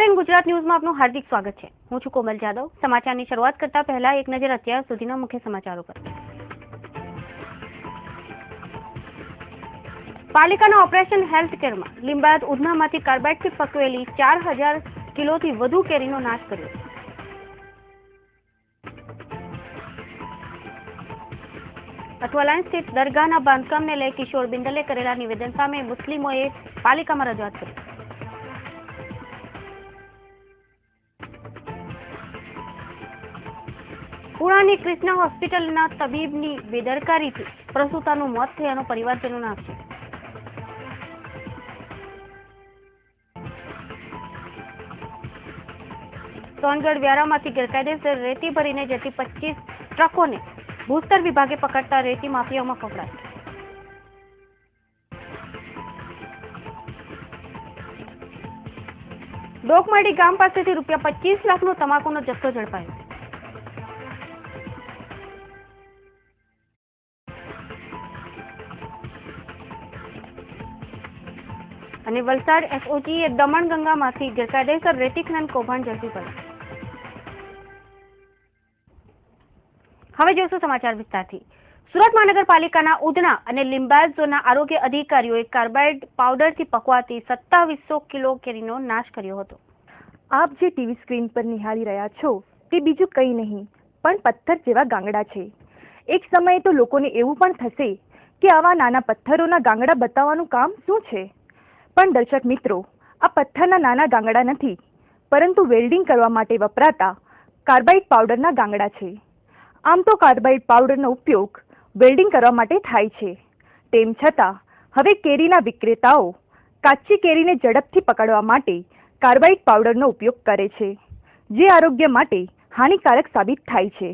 નમસ્કાર, ઇન ગુજરાત ન્યૂઝમાં આપનું હાર્દિક સ્વાગત છે। હું છું કોમલ જાદવ। સમાચારની શરૂઆત કરતા પહેલા એક નજર અત્યાર સુધીના મુખ્ય સમાચારો પર। પાલિકાના ઓપરેશન હેલ્થ કેરમાં લીંબાયત ઉધનામાંથી કાર્બાઇડથી પકવેલી 4000 કિલોથી વધુ કેરીનો નાશ કર્યો। અઠવાલાઇન સ્થિત દરગાહના બાંધકામને લઈ કિશોર બિંદલે કરેલા નિવેદન સામે મુસ્લિમોએ પાલિકામાં રજૂઆત કરી। પુણાની ક્રિષ્ના હોસ્પિટલના તબીબની બેદરકારીથી પ્રસૂતાનું મોત થયાનો પરિવારજનોનો આક્ષેપ। સોનગઢ વ્યારામાંથી ગેરકાયદેસર રેતી ભરીને જતી 25 ટ્રકોને ભૂસ્તર વિભાગે પકડતા રેતી માફિયાઓમાં ફફડાટ। ડોકમાડી ગામ પાસેથી ₹25 લાખનો તમાકુનો જથ્થો ઝડપાયો। અને વલસાડ એસઓજીએ દમણગંગામાંથી ગેરકાયદેસર રેતી ખનન કૌભાંડ ઝડપી પડ્યું। હવે જોઈશું સમાચાર વિસ્તારથી। સુરત મહાનગરપાલિકાના ઉધના અને લીંબાયત ઝોનના આરોગ્ય અધિકારીઓએ કાર્બાઇડ પાવડરથી પકવાતી 2700 કિલો કેરીનો નાશ કર્યો હતો। આપ જે ટીવી સ્ક્રીન પર નિહાળી રહ્યા છો તે બીજું કંઈ નહીં પણ પથ્થર જેવા ગાંગડા છે। એક સમયે તો લોકોને એવું પણ થશે કે આવા નાના પથ્થરોના ગાંગડા બતાવવાનું કામ શું છે, પણ દર્શક મિત્રો, આ પથ્થરના નાના ગાંગડા નથી, પરંતુ વેલ્ડિંગ કરવા માટે વપરાતા કાર્બાઇડ પાવડરના ગાંગડા છે। આમ તો કાર્બાઇડ પાવડરનો ઉપયોગ વેલ્ડિંગ કરવા માટે થાય છે, તેમ છતાં હવે કેરીના વિક્રેતાઓ કાચી કેરીને ઝડપથી પકડવા માટે કાર્બાઇડ પાવડરનો ઉપયોગ કરે છે, જે આરોગ્ય માટે હાનિકારક સાબિત થાય છે।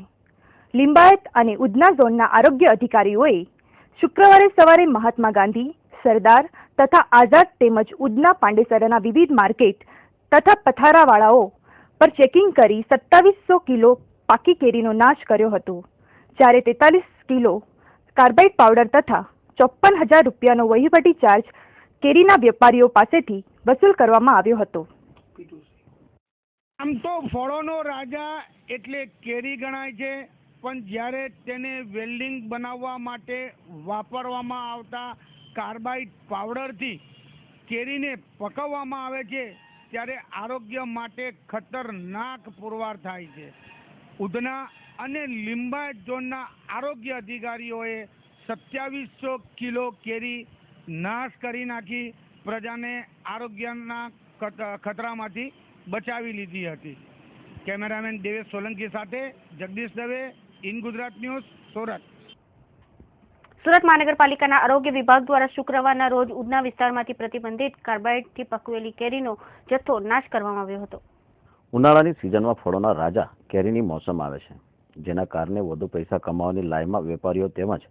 લીંબાયત અને ઉધના ઝોનના આરોગ્ય અધિકારીઓએ શુક્રવારે સવારે મહાત્મા ગાંધી, સરદાર તથા આઝાદ તેમજ ઉધના પાંડેસરાના વિવિધ માર્કેટ તથા પથારાવાળાઓ પર ચેકિંગ કરી 2700 કિલો પાકી કેરીનો નાશ કર્યો હતો, જ્યારે 43 કિલો કાર્બાઇડ પાવડર તથા 54,000 રૂપિયાનો વહીવટી ચાર્જ કેરીના વેપારીઓ પાસેથી વસૂલ કરવામાં આવ્યો હતો। આમ તો ફળોનો રાજા એટલે કેરી ગણાય છે, પણ જ્યારે તેને વેલ્ડિંગ બનાવવા માટે વાપરવામાં આવતા કાર્બાઇડ પાવડરથી કેરીને પકવવામાં આવે છે ત્યારે આરોગ્ય માટે ખતરનાક પુરવાર થાય છે। ઉધના અને લીંબાયત ઝોનના આરોગ્ય અધિકારીઓએ 2700 કિલો કેરી નાશ કરી નાખી પ્રજાને આરોગ્યના ખતરામાંથી બચાવી લીધી હતી। કેમેરામેન દેવેશ સોલંકી સાથે જગદીશ દવે, ઇન ગુજરાત ન્યૂઝ, સુરત। સુરત મહાનગરપાલિકાના આરોગ્ય વિભાગ દ્વારા શુક્રવારના રોજ ઉધના વિસ્તારમાંથી પ્રતિબંધિત કાર્બાઇડથી પકવેલી કેરીનો જથ્થો નાશ કરવામાં આવ્યો હતો। ઉનાળાની સિઝનમાં ફળોના રાજા કેરીની મોસમ આવે છે, જેના કારણે વધુ પૈસા કમાવાની લાઈમાં વેપારીઓ તેમજ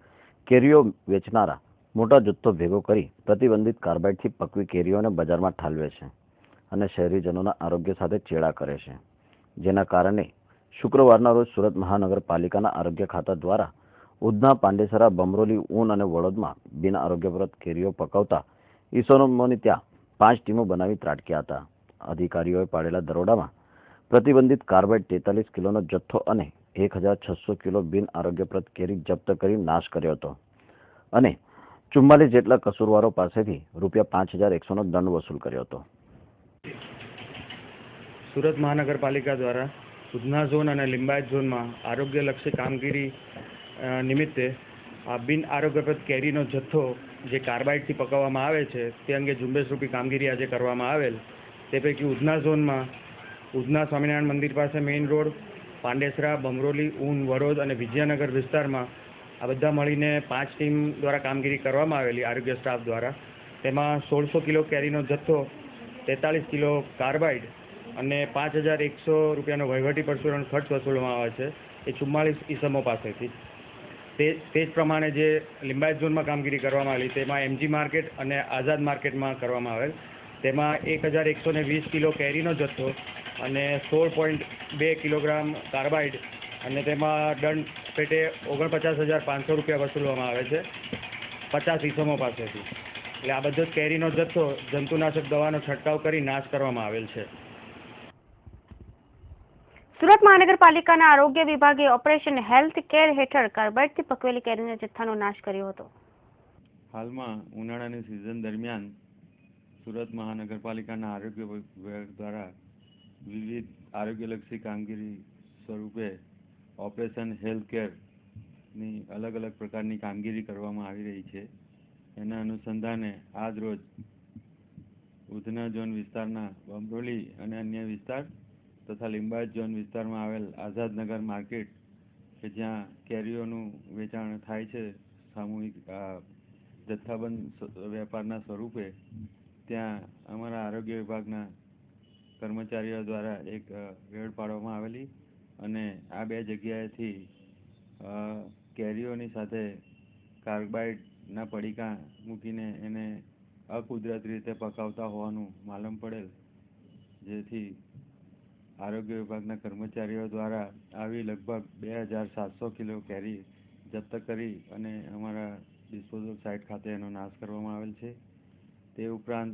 કેરીઓ વેચનારા મોટા જથ્થો ભેગો કરી પ્રતિબંધિત કાર્બાઇડથી પકવી કેરીઓને બજારમાં ઠાલવે છે અને શહેરીજનોના આરોગ્ય સાથે ચેડા કરે છે, જેના કારણે શુક્રવારના રોજ સુરત મહાનગરપાલિકાના આરોગ્ય ખાતા દ્વારા ઉધના, પાંડેસરા, બમરોલી, ઊન અને વડોદમાં બિન આરોગ્યપ્રદ કેરીઓ પકવતા ઈસમોની ત્યાં 5 ટીમો બનાવી ત્રાટક્યા હતા। અધિકારીઓએ પાડેલા દરોડામાં પ્રતિબંધિત કાર્બાઇડ 43 કિલોનો જથ્થો અને 1600 કિલો બિન આરોગ્યપ્રદ કેરી જપ્ત કરી નાશ કર્યો હતો અને 44 જેટલા કસૂરવારો પાસેથી ₹5100નો દંડ વસૂલ કર્યો હતો। સુરત મહાનગરપાલિકા દ્વારા ઉધના ઝોન અને લીંબાયત ઝોનમાં આરોગ્યલક્ષી કામગીરી નિમિત્તે આ બિન આરોગ્યપ્રદ કેરીનો જથ્થો જે કાર્બાઇડથી પકવવામાં આવે છે તે અંગે ઝુંબેશરૂપી કામગીરી આજે કરવામાં આવેલ। તે પૈકી ઉધના ઝોનમાં ઉધના સ્વામિનારાયણ મંદિર પાસે મેઇન રોડ, પાંડેસરા, બમરોલી, ઊન, વડોદ અને વિજયનગર વિસ્તારમાં આ બધા મળીને 5 ટીમ દ્વારા કામગીરી કરવામાં આવેલી આરોગ્ય સ્ટાફ દ્વારા। તેમાં 1600 કિલો કેરીનો જથ્થો, 43 કિલો કાર્બાઇડ અને 5100 રૂપિયાનો વહીવટી પરચુરણ ખર્ચ વસૂલવામાં આવે છે, એ 44 ઈસમો પાસેથી। તે જ પ્રમાણે જે લીંબાયત ઝોનમાં કામગીરી કરવામાં આવેલી તેમાં એમજી માર્કેટ અને આઝાદ માર્કેટમાં કરવામાં આવેલ। તેમાં 1120 કિલો કેરીનો જથ્થો અને 16.2 કિલોગ્રામ કાર્બાઇડ અને તેમાં દંડ પેટે 49,500 રૂપિયા વસૂલવામાં આવે છે 50 ઈસમો પાસેથી। એટલે આ બધો કેરીનો જથ્થો જંતુનાશક દવાનો છંટકાવ કરી નાશ કરવામાં આવેલ છે। સુરત મહાનગરપાલિકાના આરોગ્ય વિભાગે ઓપરેશન હેલ્થ કેર હેઠળ કાર્બાઇડથી પકવેલી કેરીના જથ્થાનો નાશ કર્યો હતો. હાલમાં ઉનાળાની સિઝન દરમિયાન સુરત મહાનગરપાલિકાના આરોગ્ય વિભાગ દ્વારા વિવિધ આરોગ્યલક્ષી કામગીરી સ્વરૂપે ઓપરેશન હેલ્થ કેરની અલગ અલગ પ્રકારની કામગીરી કરવામાં આવી રહી છે. એના અનુસંધાને આજ રોજ ઉધના ઝોન વિસ્તારના બમરોલી અને અન્ય વિસ્તાર તથા લિંબાયત ઝોન વિસ્તારમાં આવેલ આઝાદનગર માર્કેટ કે જ્યાં કેરીઓનું વેચાણ થાય છે સામૂહિક જથ્થાબંધ વેપારના સ્વરૂપે, ત્યાં અમારા આરોગ્ય વિભાગના કર્મચારીઓ દ્વારા એક રેડ પાડવામાં આવેલી અને આ બે જગ્યાએથી કેરીઓની સાથે કાર્બાઇડના પડીકા મૂકીને એને અકુદરતી રીતે પકાવતા હોવાનું માલુમ પડેલ, જેથી આરોગ્ય વિભાગના કર્મચારીઓ દ્વારા આવી લગભગ 2700 કિલો કેરી જપ્ત કરી અને અમારા ડિસ્પોઝલ સાઇટ ખાતે એનો નાશ કરવામાં આવેલ છે. તે ઉપરાંત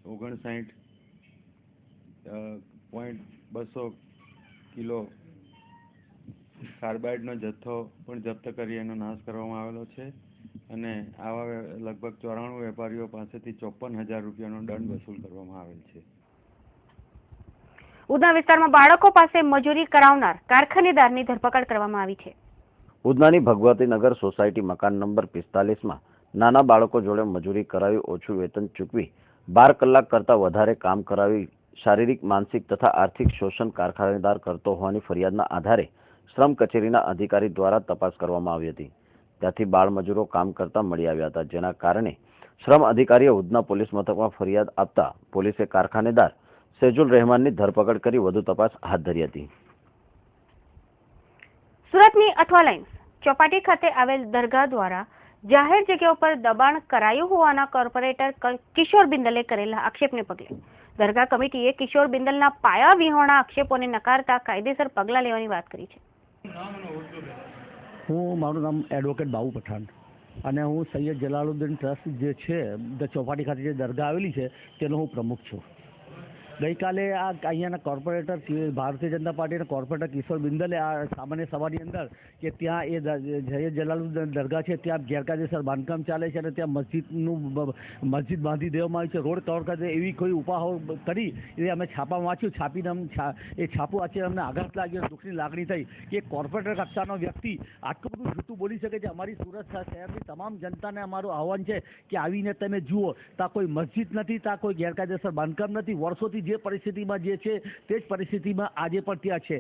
59.200 કિલો કાર્બાઇડનો જથ્થો પણ જપ્ત કરી એનો નાશ કરવામાં આવેલો છે અને આવા લગભગ 94 વેપારીઓ પાસેથી 54,000 રૂપિયાનો દંડ વસૂલ કરવામાં આવેલ છે. ઉધના વિસ્તારમાં બાળકો પાસે મજૂરી કરાવનાર કારખાનેદારની ધરપકડ કરવામાં આવી છે. ઉધનાની ભગવતીનગર સોસાયટી મકાન નંબર 45માં નાના બાળકો જોડે મજૂરી કરાવી ઓછું વેતન ચૂકવી 12 કલાક કરતાં વધારે કામ કરાવી શારીરિક, માનસિક તથા આર્થિક શોષણ કારખાનેદાર કરતો હોવાની ફરિયાદના આધારે શ્રમ કચેરીના અધિકારી દ્વારા તપાસ કરવામાં આવી હતી. ત્યાંથી બાળમજૂરો કામ કરતા મળી આવ્યા હતા, જેના કારણે શ્રમ અધિકારીએ ઉધના પોલીસ મથકમાં ફરિયાદ આપતા પોલીસે કારખાનેદાર સેજુલ રહેમાનની ધરપકડ કરી વધુ તપાસ હાથ ધરી હતી. સુરતની અઠવા લાઇન્સ ચોપાટી ખાતે આવેલ દરગાહ દ્વારા જાહેર જગ્યાઓ પર દબાણ કરાયું હોવાના કોર્પોરેટર કિશોર બિંદલે કરેલા આક્ષેપને પગલે દરગાહ કમિટીએ કિશોર બિંદલના પાયા વિહોણા આક્ષેપોને નકારતા કાયદેસર પગલાં લેવાની વાત કરી છે. મારું નામ એડવોકેટ બાબુ પઠાણ અને હું સૈયદ જલાલુદ્દીન ટ્રસ્ટ જે છે ચોપાટી ખાતે જે દરગાહ આવેલી છે તેનો હું પ્રમુખ છું. ગઈકાલે અહીંયાના કોર્પોરેટર ભારતીય જનતા પાર્ટીના કોર્પોરેટર કિશોર બિંદલે આ સામાન્ય સભાની અંદર કે ત્યાં એ સૈયદ જલાલુદ્દીન દરગાહ છે ત્યાં ગેરકાયદેસર બાંધકામ ચાલે છે અને ત્યાં મસ્જિદ બાંધી દેવામાં આવી છે, રોડ કવર કરી દે એવી કોઈ ઉપાહો કરી એ અમે છાપામાં વાંચ્યું. છાપીને એ છાપું વાંચીને અમને આઘાત લાગ્યો, દુઃખની લાગણી થઈ કે કોર્પોરેટર કક્ષાનો વ્યક્તિ આટલું બધું જૂઠું બોલી શકે છે. અમારી સુરત શહેરની તમામ જનતાને અમારું આહવાન છે કે આવીને તમે જુઓ, ત્યાં કોઈ મસ્જિદ નથી, ત્યાં કોઈ ગેરકાયદેસર બાંધકામ નથી. વર્ષોથી જે પરિસ્થિતિમાં જે છે તે જ પરિસ્થિતિમાં આજે પણ ત્યાં છે.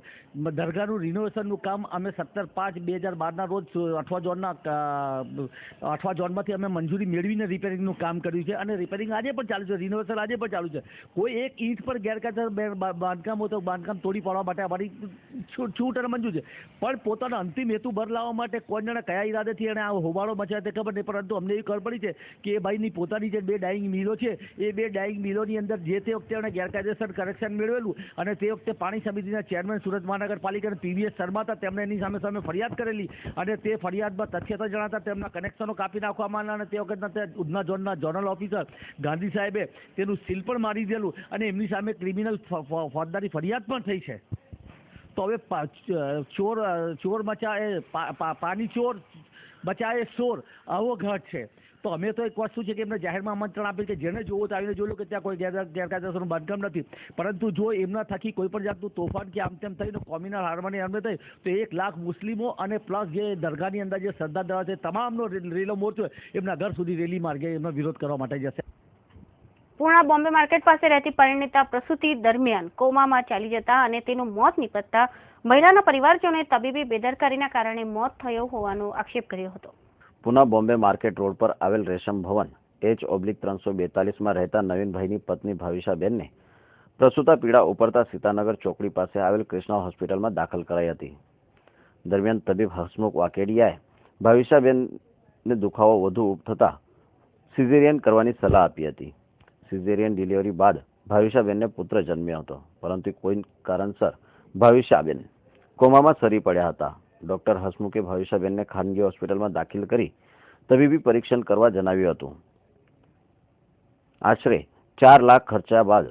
દરગાહનું રિનોવેશનનું કામ અમે 17/5/2012ના રોજ અઠવા ઝોનમાંથી અમે મંજૂરી મેળવીને રિપેરિંગનું કામ કર્યું છે અને રિપેરિંગ આજે પણ ચાલુ છે, રિનોવેશન આજે પણ ચાલુ છે. કોઈ એક ઈંટ પર ગેરકાયદેસર બાંધકામ હોય તો બાંધકામ તોડી પાડવા માટે અમારી છૂટ અને મંજૂર છે, પણ પોતાનો અંતિમ હેતુ ભર લાવવા માટે કોઈ જણે કયા ઈરાદેથી એને આ હોબાળો મચાવે તે ખબર નહીં, પરંતુ અમને એવી ખબર પડી છે કે એ ભાઈની પોતાની જે 2 ડાઇંગ મિલો છે એ 2 ડાઇંગ મિલોની અંદર જે તે વખતે એણે ગેરકાયદેસર કનેક્શન મેળવેલું અને તે વખતે પાણી સમિતિના ચેરમેન સુરત મહાનગરપાલિકાના PVS શર્મા હતા, તેમણે એની સામે ફરિયાદ કરેલી અને તે ફરિયાદમાં તથ્યતા જણાતા તેમના કનેક્શનો કાપી નાખવામાં આવ્યા અને તે વખતના ઉધના ઝોનના ઝોનલ ઓફિસર ગાંધી સાહેબે તેનું સીલ પણ મારી દીધેલું અને એમની સામે ક્રિમિનલ ફોજદારી ફરિયાદ પણ થઈ છે. તો હવે ચોર મચાએ પાણી ચોર બચાએ ચોર આવો ઘટ છે. તો અમે તો એક વસ્તુ છે કે એમને જાહેરમાં આમંત્રણ આપી કે જેને જોવો તો આવીને જોઈ લો કે ત્યાં કોઈ ગેરકાયદેસરનું બાંધકામ નથી, પરંતુ જો એમના થકી કોઈ પણ જાતનું તોફાન કે આમ તેમ થઈને કોમ્યુનલ હારવાની અમને થઈ તો 1 લાખ મુસ્લિમો અને પ્લસ જે દરગાહની અંદર જે શ્રદ્ધાળુઓ છે તમામનો રેલો મોરચો એમના ઘર સુધી રેલી માર્ગે એમનો વિરોધ કરવા માટે જશે. પૂર્ણા બોમ્બે માર્કેટ પાસે રહેતી પરિણીતા પ્રસૂતિ દરમિયાન કોમામાં ચાલી જતા અને તેનું મોત નીપજતા મહિલાના પરિવારજનોએ તબીબી બેદરકારીના કારણે મોત થયો હોવાનો આક્ષેપ કર્યો હતો. પૂના બોમ્બે માર્કેટ રોડ પર આવેલ રેશમ ભવન H/342માં રહેતા નવીનભાઈની પત્ની ભાવિશાબેનને પ્રસૂતા પીડા ઉપડતા સીતાનગર ચોકડી પાસે આવેલ કૃષ્ણા હોસ્પિટલમાં દાખલ કરાઈ હતી. દરમિયાન તબીબ હસમુખ વાકેડિયાએ ભાવિશાબેનને દુખાવો વધુ થતા સિઝેરિયન કરવાની સલાહ આપી હતી. સિઝેરિયન ડિલિવરી બાદ ભાવિશાબેનને પુત્ર જન્મ્યો હતો, પરંતુ કોઈ કારણસર ભાવિશાબેન કોમામાં સરી પડ્યા હતા. ડોક્ટર હસમુખે ભાવિશાબેનને ખાનગી હોસ્પિટલમાં દાખલ કરી તબીબી પરીક્ષણ કરવા જણાવ્યું હતું. આશરે 4 લાખ ખર્ચા બાદ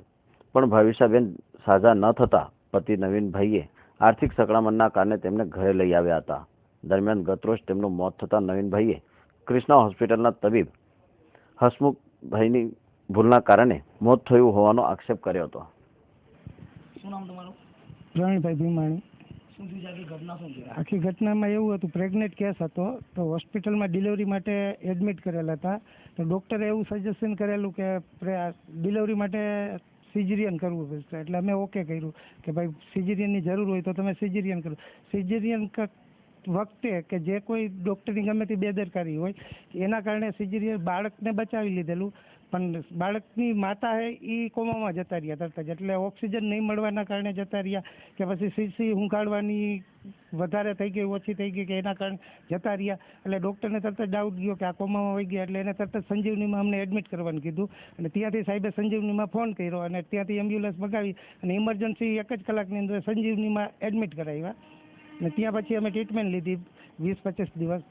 પણ ભાવિશાબેન સાજા ન થતા પતિ નવીનભાઈએ આર્થિક સકળામણના કારણે તેમને ઘરે લઈ આવ્યા હતા. દરમિયાન ગતરોજ તેમનું મોત થતાં નવીનભાઈએ કૃષ્ણા હોસ્પિટલના તબીબ હસમુખભાઈની ભૂલના કારણે મોત થયું હોવાનો આક્ષેપ કર્યો હતો. શું નામ તમારું? પ્રવીણભાઈ ભીમાણી. શું થયું છે? આખી ઘટના શું છે? આખી ઘટનામાં એવું હતું, પ્રેગ્નેન્ટ કેસ હતો તો હોસ્પિટલમાં ડિલિવરી માટે એડમિટ કરેલા હતા. તો ડૉક્ટરે એવું સજેશન કરેલું કે ડિલિવરી માટે સિઝેરિયન કરવું પડશે. એટલે અમે ઓકે કર્યું કે ભાઈ સિઝેરિયનની જરૂર હોય તો તમે સિઝેરિયન કરો. સિઝેરિયન વખતે કે જે કોઈ ડૉક્ટરની ગમે તે બેદરકારી હોય એના કારણે સિઝેરિયન બાળકને બચાવી લીધેલું, પણ બાળકની માતા છે એ કોમામાં જતા રહ્યા તરત જ. એટલે ઓક્સિજન નહીં મળવાના કારણે જતા રહ્યા કે પછી સીસી ઊંઘાડવાની વધારે થઈ ગઈ, ઓછી થઈ ગઈ કે એના કારણે જતા રહ્યા. એટલે ડૉક્ટરને તરત જ ડાઉટ ગયો કે આ કોમામાં વહી ગયા. એટલે એને તરત જ સંજીવનીમાં અમને એડમિટ કરવાનું કીધું. અને ત્યાંથી સાહેબે સંજીવનીમાં ફોન કર્યો અને ત્યાંથી એમ્બ્યુલન્સ મગાવી અને ઇમરજન્સી 1 જ કલાકની અંદર સંજીવનીમાં એડમિટ કરાવ્યા. અને ત્યાં પછી અમે ટ્રીટમેન્ટ લીધી 20-25 દિવસ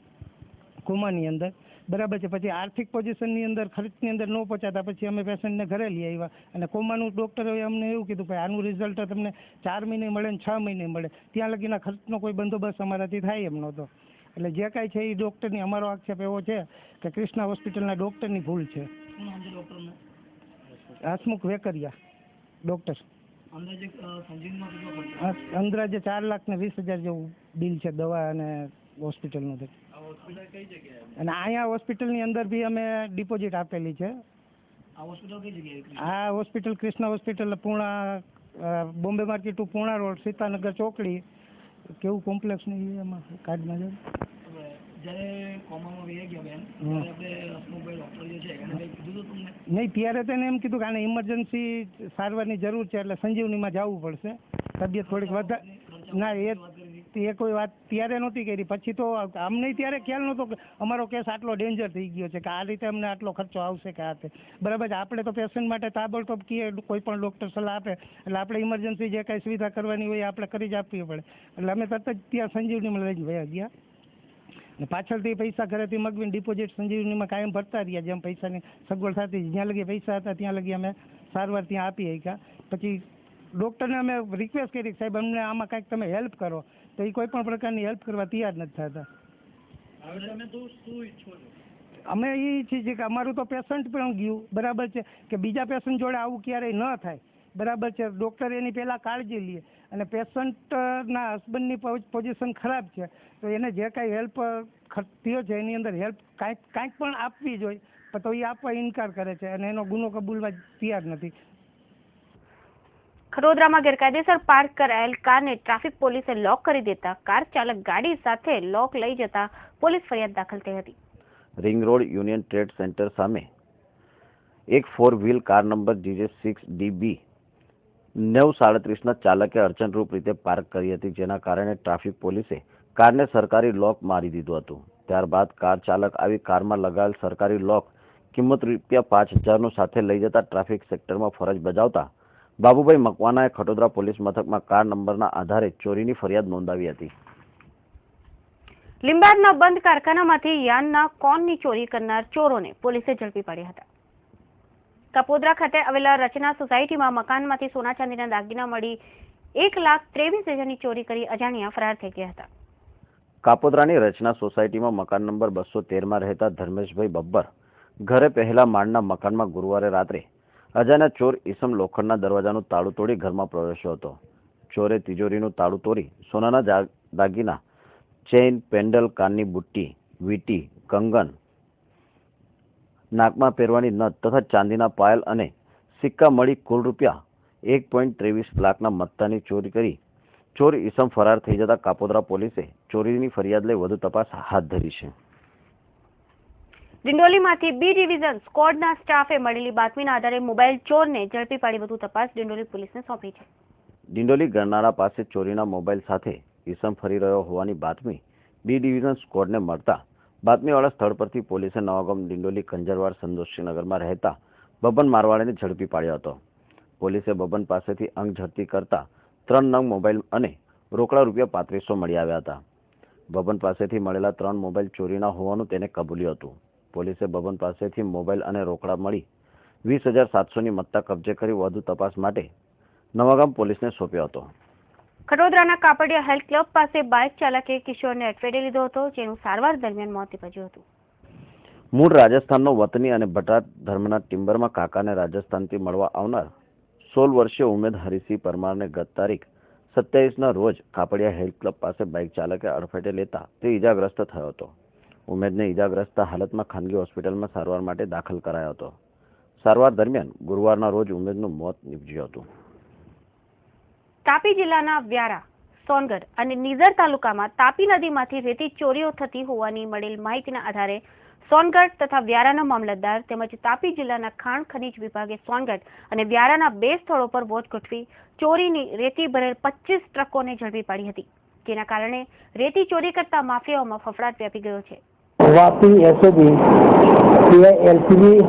કોમાની અંદર. બરાબર છે. પછી આર્થિક પોઝિશનની અંદર ખર્ચની અંદર ન પહોંચાતા પછી અમે પેશન્ટને ઘરે લઈ આવ્યા. અને કોમાનું ડૉક્ટરોએ અમને એવું કીધું કે આનું રિઝલ્ટ તમને 4 મહિને મળે ને 6 મહિને મળે. ત્યાં લગીના ખર્ચનો કોઈ બંદોબસ્ત અમારાથી થાય એમ નહોતો. એટલે જે કાંઈ છે એ ડૉક્ટરની, અમારો આક્ષેપ એવો છે કે કૃષ્ણા હોસ્પિટલના ડૉક્ટરની ભૂલ છે. શું નામ છે ડૉક્ટરનું? હસમુખ વેકરિયા ડૉક્ટર. અંદાજે સંજીવનમાં કેટલો ખર્ચ? અંદાજે 4,20,000 જેવું બિલ છે દવા અને હોસ્પિટલનું. આ હોસ્પિટલ કઈ જગ્યાએ? અને અહીંયા હોસ્પિટલની અંદર બી અમે ડિપોઝિટ આપેલી છે. આ હોસ્પિટલ કઈ જગ્યાએ? આ hospital Krishna hospital Purna, Bombay market to Purna road, Sitanagar ચોકડી. કેવું કોમ્પ્લેક્સ નહીં એમાં કાર્ડમાં છે. જ્યારે કોમામાં વહી ગયા બેન, ત્યારે આપણે હસમુખભાઈ ડૉક્ટર જે છે એને કંઈ કીધું હતું તમને? નહીં, ત્યારે તેને એમ કીધું કે આને ઇમરજન્સી સારવારની જરૂર છે એટલે સંજીવનીમાં જવું પડશે. તબિયત થોડીક વધારે ના એ કોઈ વાત ત્યારે નહોતી કરી. પછી તો અમને ત્યારે ખ્યાલ નહોતો કે અમારો કેસ આટલો ડેન્જર થઈ ગયો છે કે આ રીતે અમને આટલો ખર્ચો આવશે કે આ તે. બરાબર છે. આપણે તો પેશન્ટ માટે તાબડતોબ કહીએ, કોઈ પણ ડૉક્ટર સલાહ આપે એટલે આપણે ઇમરજન્સી જે કાંઈ સુવિધા કરવાની હોય આપણે કરી જ આપવી પડે. એટલે અમે તરત જ ત્યાં સંજીવનીમાં લઈને વયા ગયા. ને પાછળથી પૈસા ઘરેથી મગવીને ડિપોઝિટ સંજીવનીમાં કાયમ ભરતા રહ્યા. જેમ પૈસાની સગવડ થતી, જ્યાં લગી પૈસા હતા ત્યાં લગી અમે સારવાર ત્યાં આપી શક્યા. પછી ડૉક્ટરને અમે રિક્વેસ્ટ કરી સાહેબ અમને આમાં કાંઈક તમે હેલ્પ કરો, તો એ કોઈ પણ પ્રકારની હેલ્પ કરવા તૈયાર નથી થતા. અમે એ ઈચ્છીએ છીએ કે અમારું તો પેશન્ટ પણ ગયું, બરાબર છે, કે બીજા પેશન્ટ જોડે આવું ક્યારેય ન થાય. બરાબર છે. ડૉક્ટર એની પહેલાં કાળજી લે અને પેશન્ટના હસબન્ડની પોઝિશન ખરાબ છે તો એને જે કાંઈ હેલ્પ થયો છે એની અંદર હેલ્પ કાંઈક પણ આપવી જોઈએ, પણ તો એ આપવા ઇનકાર કરે છે અને એનો ગુનો કબૂલવા તૈયાર નથી. ખડોદરામાં ગેરકાયદેસર પાર્ક કરાયેલ કારને ટ્રાફિક પોલીસે લોક કરી દેતા કાર ચાલક ગાડી સાથે લોક લઈ જતા પોલીસ ફરિયાદ દાખલ થઈ હતી. Ring road union trade centre સામે એક 4 વ્હીલ કાર નંબર DJ6DB 937ના ચાલકે અડચણરૂપ રીતે પાર્ક કરી હતી, જેના કારણે ટ્રાફિક પોલીસે કારને સરકારી લોક મારી દીધું હતું. ત્યારબાદ કાર ચાલક આવી કારમાં લગાવેલ સરકારી લોક કિંમત ₹5,000નું સાથે લઈ જતા ટ્રાફિક સેક્ટરમાં ફરજ બજાવતા બાબુભાઈ મકવાનાએ ખડોદરા પોલીસ મથકમાં કાર નંબરના આધારે ચોરીની ફરિયાદ નોંધાવી હતી. લીંબાદના બંધ કારખાનામાંથી યાનના કોનની ચોરી કરનાર ચોરોને પોલીસે ઝડપી પાડ્યા હતા. કાપોદ્રા ખાતે આવેલા રચના સોસાયટીમાં મકાનમાંથી સોના ચાંદીના દાગીના મળી 1,23,000ની ચોરી કરી અજાણ્યા ફરાર થઈ ગયા હતા. કાપોદ્રાની રચના સોસાયટીમાં મકાન નંબર 213માં રહેતા ધર્મેશભાઈ બબ્બર ઘરે પહેલા માળના મકાનમાં ગુરુવારે રાત્રે અજાણ્યા ચોર ઈસમ લોખંડના દરવાજાનું તાળું તોડી ઘરમાં પ્રવેશ્યો હતો. ચોરે તિજોરીનું તાળું તોડી સોનાના દાગીના, ચેઇન, પેન્ડલ, કાનની બુટ્ટી, વીંટી, કંગન, નાકમાં પહેરવાની નથ તથા ચાંદીના પાયલ અને સિક્કા મળી કુલ ₹1.23 લાખના મત્તાની ચોરી કરી ચોર ઈસમ ફરાર થઈ જતા કાપોદ્રા પોલીસે ચોરીની ફરિયાદ લઈ વધુ તપાસ હાથ ધરી છે. ડિંડોલીમાંથી B ડિવિઝન સ્ક્વોડના સ્ટાફે મળેલી બાતમીના આધારે મોબાઈલ ચોરને ઝડપી પાડી વધુ તપાસ ડિંડોલી પોલીસને સોંપી છે. ડિંડોલી ગરનાળા પાસે ચોરીના મોબાઈલ સાથે ઈસમ ફરી રહ્યો હોવાની બાતમી B ડિવિઝન સ્ક્વોડને મળતા બાતમીવાળા સ્થળ પરથી પોલીસે નવાગામ, ડિંડોલી, કંજરવાડ, સંતોષીનગરમાં રહેતા બબન મારવાડીને ઝડપી પાડ્યો હતો. પોલીસે બબન પાસેથી અંગ ઝડપી કરતા 3 નંગ મોબાઈલ અને રોકડા ₹3500 મળી આવ્યા હતા. બબન પાસેથી મળેલા 3 મોબાઈલ ચોરીના હોવાનું તેને કબૂલ્યું હતું. પોલીસે બબન પાસેથી મોબાઈલ અને રોકડા મળી 20,700ની મત્તા કબજે કરી વધુ તપાસ માટે નવાગામ પોલીસને સોંપ્યો હતો. ખટોદરાના કાપડિયા હેલ્થ ક્લબ પાસે બાઇક ચાલકે કિશોરને અડફેટે લીધો હતો, જેનું સારવાર દરમિયાન મોત નીપજ્યું હતું. મૂળ રાજસ્થાનનો વતની અને ભટાર ધર્મના ટિમ્બરમાં કાકાને રાજસ્થાનથી મળવા આવનાર 16 વર્ષીય ઉમેદ હરિસિંહ પરમારને ગત તારીખ 27ના રોજ કાપડિયા હેલ્થ ક્લબ પાસે બાઇક ચાલકે અડફેટે લેતા તે ઈજાગ્રસ્ત થયો હતો. ઉમેદને ઈજાગ્રસ્ત હાલતમાં ખાનગી હોસ્પિટલમાં સારવાર માટે દાખલ કરાયો હતો. સારવાર દરમિયાન ગુરુવારના રોજ ઉમેદનું મોત નીપજ્યું હતું. તાપી જિલ્લાના વ્યારા, સોનગઢ અને નિઝર તાલુકામાં તાપી નદીમાંથી રેતી ચોરીઓ થતી હોવાની મળેલ માહિતીના આધારે સોનગઢ તથા વ્યારાના મામલતદાર તેમજ તાપી જિલ્લાના ખાણ ખનીજ વિભાગે સોનગઢ અને વ્યારાના 2 સ્થળો પર વોચ ગોઠવી ચોરીની રેતી ભરેલ 25 ટ્રકોને ઝડપી પાડી હતી, જેના કારણે રેતી ચોરી કરતા માફિયાઓમાં ફફડાટ વ્યાપી ગયો છે. Vapi SOG LCB